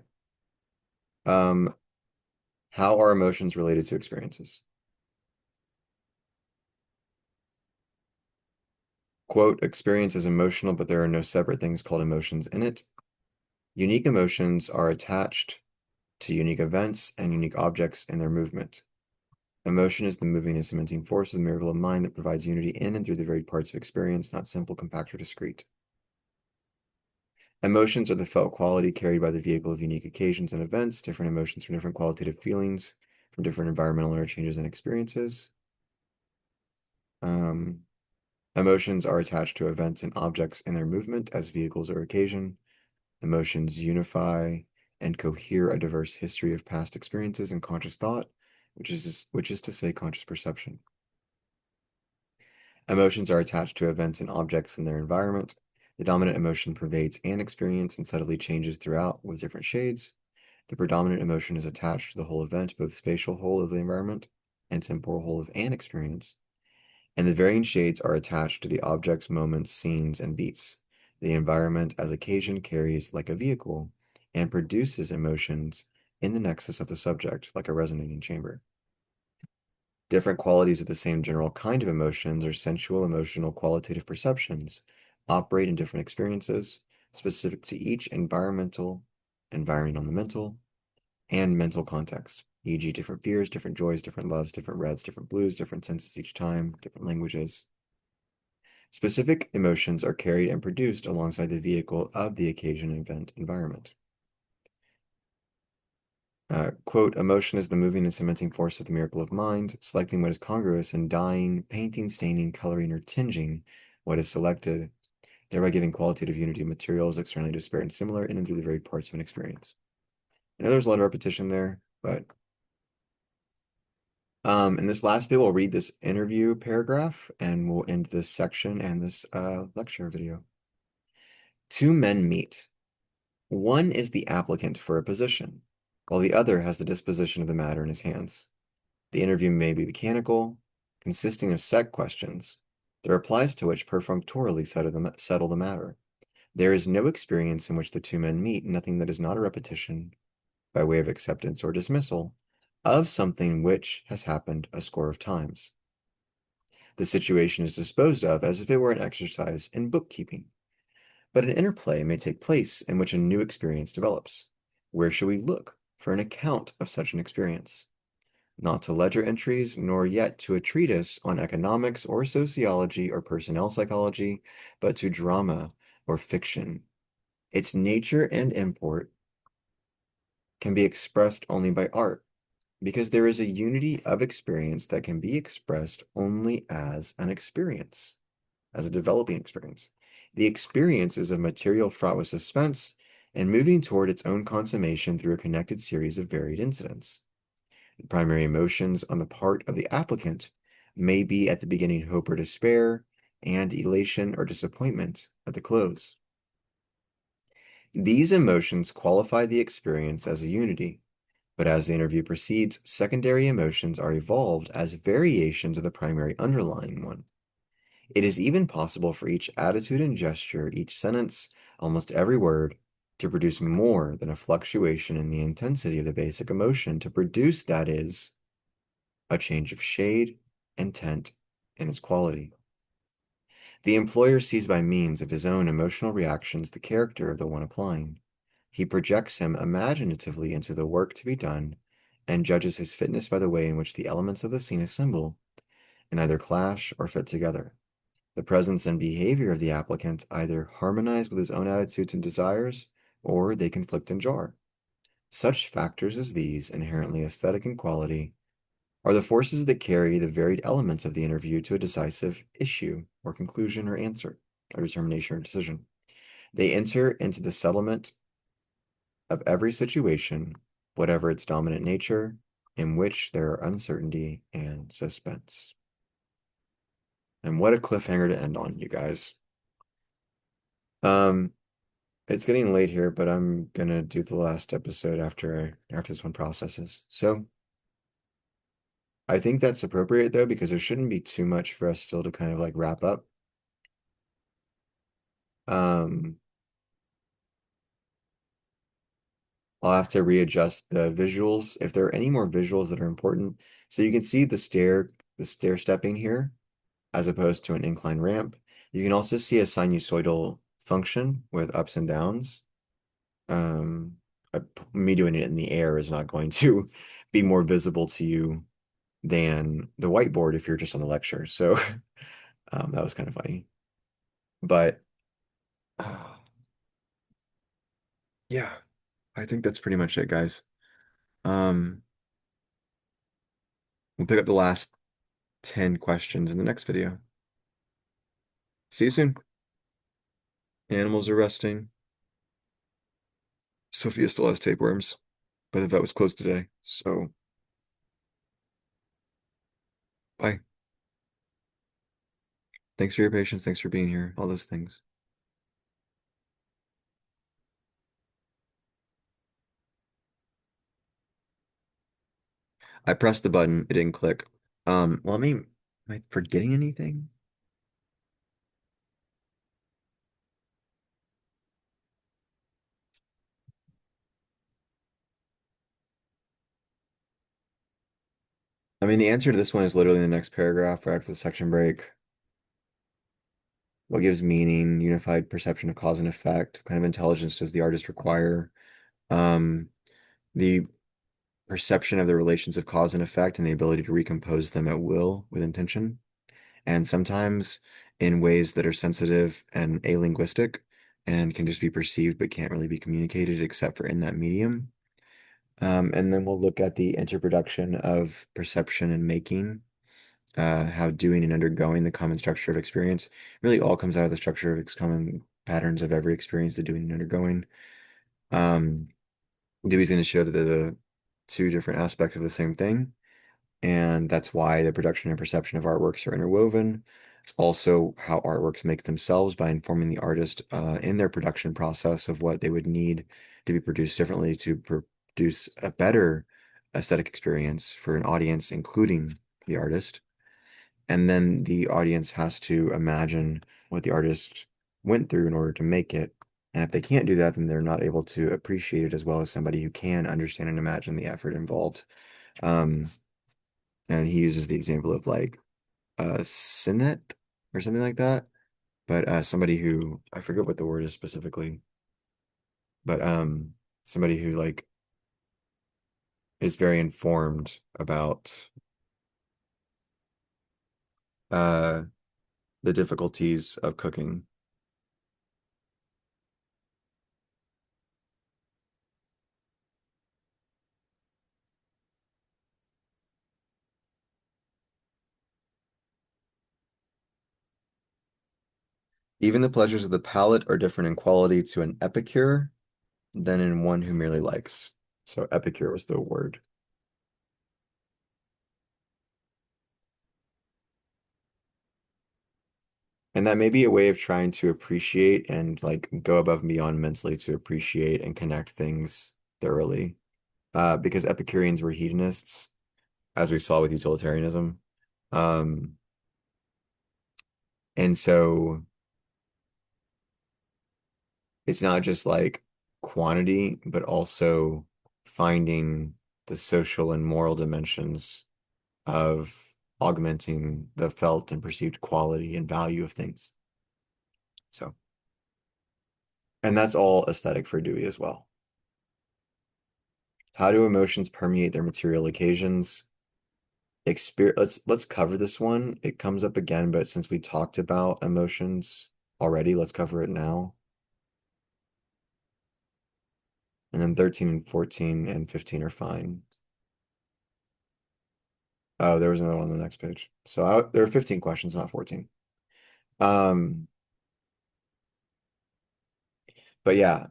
Um, how are emotions related to experiences? Quote, experience is emotional, but there are no separate things called emotions in it. Unique emotions are attached to unique events and unique objects in their movement. Emotion is the moving and cementing force of the miracle of mind that provides unity in and through the varied parts of experience, not simple, compact, or discrete. Emotions are the felt quality carried by the vehicle of unique occasions and events, different emotions from different qualitative feelings, from different environmental interchanges and experiences. Um, Emotions are attached to events and objects in their movement as vehicles or occasion. Emotions unify and cohere a diverse history of past experiences and conscious thought, which is to say conscious perception. Emotions are attached to events and objects in their environment. The dominant emotion pervades an experience and subtly changes throughout with different shades. The predominant emotion is attached to the whole event, both spatial whole of the environment and temporal whole of an experience. And the varying shades are attached to the objects, moments, scenes, and beats. The environment as occasion carries like a vehicle and produces emotions in the nexus of the subject, like a resonating chamber. Different qualities of the same general kind of emotions or sensual, emotional, qualitative perceptions operate in different experiences specific to each environmental, and mental context, e.g., different fears, different joys, different loves, different reds, different blues, different senses each time, different languages. Specific emotions are carried and produced alongside the vehicle of the occasion event environment. Quote, emotion is the moving and cementing force of the miracle of mind, selecting what is congruous and dyeing, painting, staining, coloring, or tinging what is selected, thereby giving qualitative unity of materials externally disparate and similar in and through the varied parts of an experience. I know there's a lot of repetition there, but in this last bit, we'll read this interview paragraph and we'll end this section and this lecture video. Two men meet. One is the applicant for a position, while the other has the disposition of the matter in his hands. The interview may be mechanical, consisting of set questions, the replies to which perfunctorily settle the matter. There is no experience in which the two men meet, nothing that is not a repetition, by way of acceptance or dismissal, of something which has happened a score of times. The situation is disposed of as if it were an exercise in bookkeeping. But an interplay may take place in which a new experience develops. Where should we look for an account of such an experience? not to ledger entries, nor yet to a treatise on economics or sociology or personnel psychology, but to drama or fiction. Its nature and import can be expressed only by art, because there is a unity of experience that can be expressed only as an experience, as a developing experience. The experience is a material fraught with suspense and moving toward its own consummation through a connected series of varied incidents. The primary emotions on the part of the applicant may be at the beginning hope or despair, and elation or disappointment at the close. These emotions qualify the experience as a unity, but as the interview proceeds, secondary emotions are evolved as variations of the primary underlying one. It is even possible for each attitude and gesture, each sentence, almost every word, to produce more than a fluctuation in the intensity of the basic emotion to produce, that is, a change of shade and tint in its quality. The employer sees by means of his own emotional reactions the character of the one applying. He projects him imaginatively into the work to be done and judges his fitness by the way in which the elements of the scene assemble and either clash or fit together. The presence and behavior of the applicant either harmonize with his own attitudes and desires, or they conflict and jar. Such factors as these, inherently aesthetic in quality, are the forces that carry the varied elements of the interview to a decisive issue, or conclusion, or answer, or determination, or decision. They enter into the settlement of every situation, whatever its dominant nature, in which there are uncertainty and suspense. And what a cliffhanger to end on, you guys. Um, it's getting late here, but I'm gonna do the last episode after this one processes. So I think that's appropriate though, because there shouldn't be too much for us still to kind of like wrap up. Um, I'll have to readjust the visuals if there are any more visuals that are important. So you can see the stair stepping here, as opposed to an incline ramp. You can also see a sinusoidal function with ups and downs. Um, Me doing it in the air is not going to be more visible to you than the whiteboard if you're just on the lecture. So that was kind of funny. But uh, yeah, I think that's pretty much it, guys. Um, we'll pick up the last 10 questions in the next video. See you soon. Animals are resting. Sophia still has tapeworms, but the vet was closed today. So bye. Thanks for your patience. Thanks for being here. All those things. I pressed the button. It didn't click. Am I forgetting anything? I mean, the answer to this one is literally in the next paragraph right after the section break. What gives meaning, unified perception of cause and effect? What kind of intelligence does the artist require? Um, the perception of the relations of cause and effect and the ability to recompose them at will with intention, and sometimes in ways that are sensitive and alinguistic and can just be perceived but can't really be communicated except for in that medium. And then we'll look at the interproduction of perception and making, how doing and undergoing the common structure of experience really all comes out of the structure of common patterns of every experience, the doing and undergoing. Um, Dewey's going to show that they're the two different aspects of the same thing, and that's why the production and perception of artworks are interwoven. It's also how artworks make themselves by informing the artist in their production process of what they would need to be produced differently to produce a better aesthetic experience for an audience, including the artist. And then the audience has to imagine what the artist went through in order to make it. And if they can't do that, then they're not able to appreciate it as well as somebody who can understand and imagine the effort involved. Um, and he uses the example of like a Sinet or something like that. But somebody who I forget what the word is specifically, but somebody who like is very informed about uh, the difficulties of cooking. Even the pleasures of the palate are different in quality to an epicure than in one who merely likes. So epicure was the word. And that may be a way of trying to appreciate and like go above and beyond mentally to appreciate and connect things thoroughly. Because Epicureans were hedonists, as we saw with utilitarianism. Um, and so it's not just like quantity, but also finding the social and moral dimensions of augmenting the felt and perceived quality and value of things. So, and that's all aesthetic for Dewey as well. How do emotions permeate their material occasions? Let's cover this one. It comes up again, but since we talked about emotions already, let's cover it now. And then 13 and 14 and 15 are fine. Oh, there was another one on the next page. So there are 15 questions, not 14. Um, but yeah,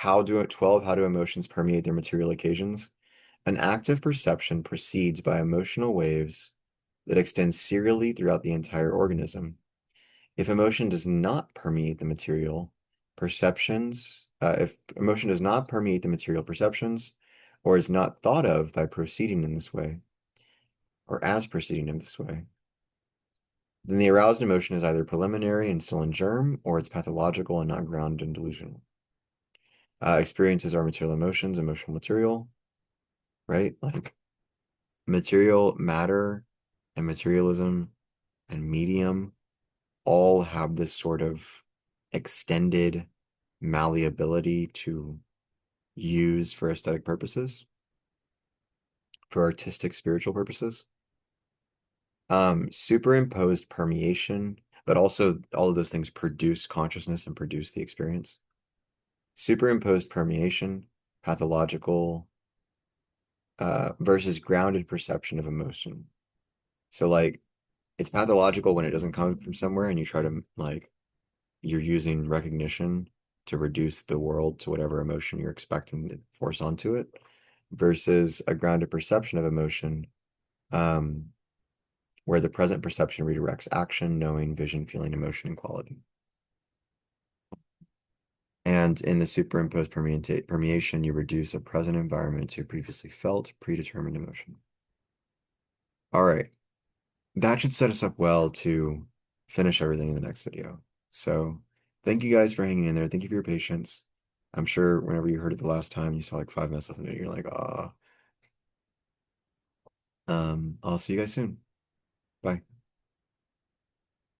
12, how do emotions permeate their material occasions? An active perception proceeds by emotional waves that extend serially throughout the entire organism. If emotion does not permeate the material if emotion does not permeate the material perceptions, or is not thought of by proceeding in this way, or as proceeding in this way, then the aroused emotion is either preliminary and still in germ, or it's pathological and not grounded in delusional. Experiences are material emotions, emotional material, right? Like material matter and materialism and medium all have this sort of extended malleability to use for aesthetic purposes, for artistic, spiritual purposes. Superimposed permeation, but also all of those things produce consciousness and produce the experience. Superimposed permeation, pathological, versus grounded perception of emotion. So like it's pathological when it doesn't come from somewhere and you try to like you're using recognition to reduce the world to whatever emotion you're expecting to force onto it, versus a grounded perception of emotion, um, where the present perception redirects action, knowing, vision, feeling, emotion, and quality. And in the superimposed permeation, you reduce a present environment to previously felt, predetermined emotion. All right. That should set us up well to finish everything in the next video. So thank you guys for hanging in there. Thank you for your patience. I'm sure whenever you heard it the last time, you saw like 5 minutes left in it, you're like, ah. I'll see you guys soon. Bye.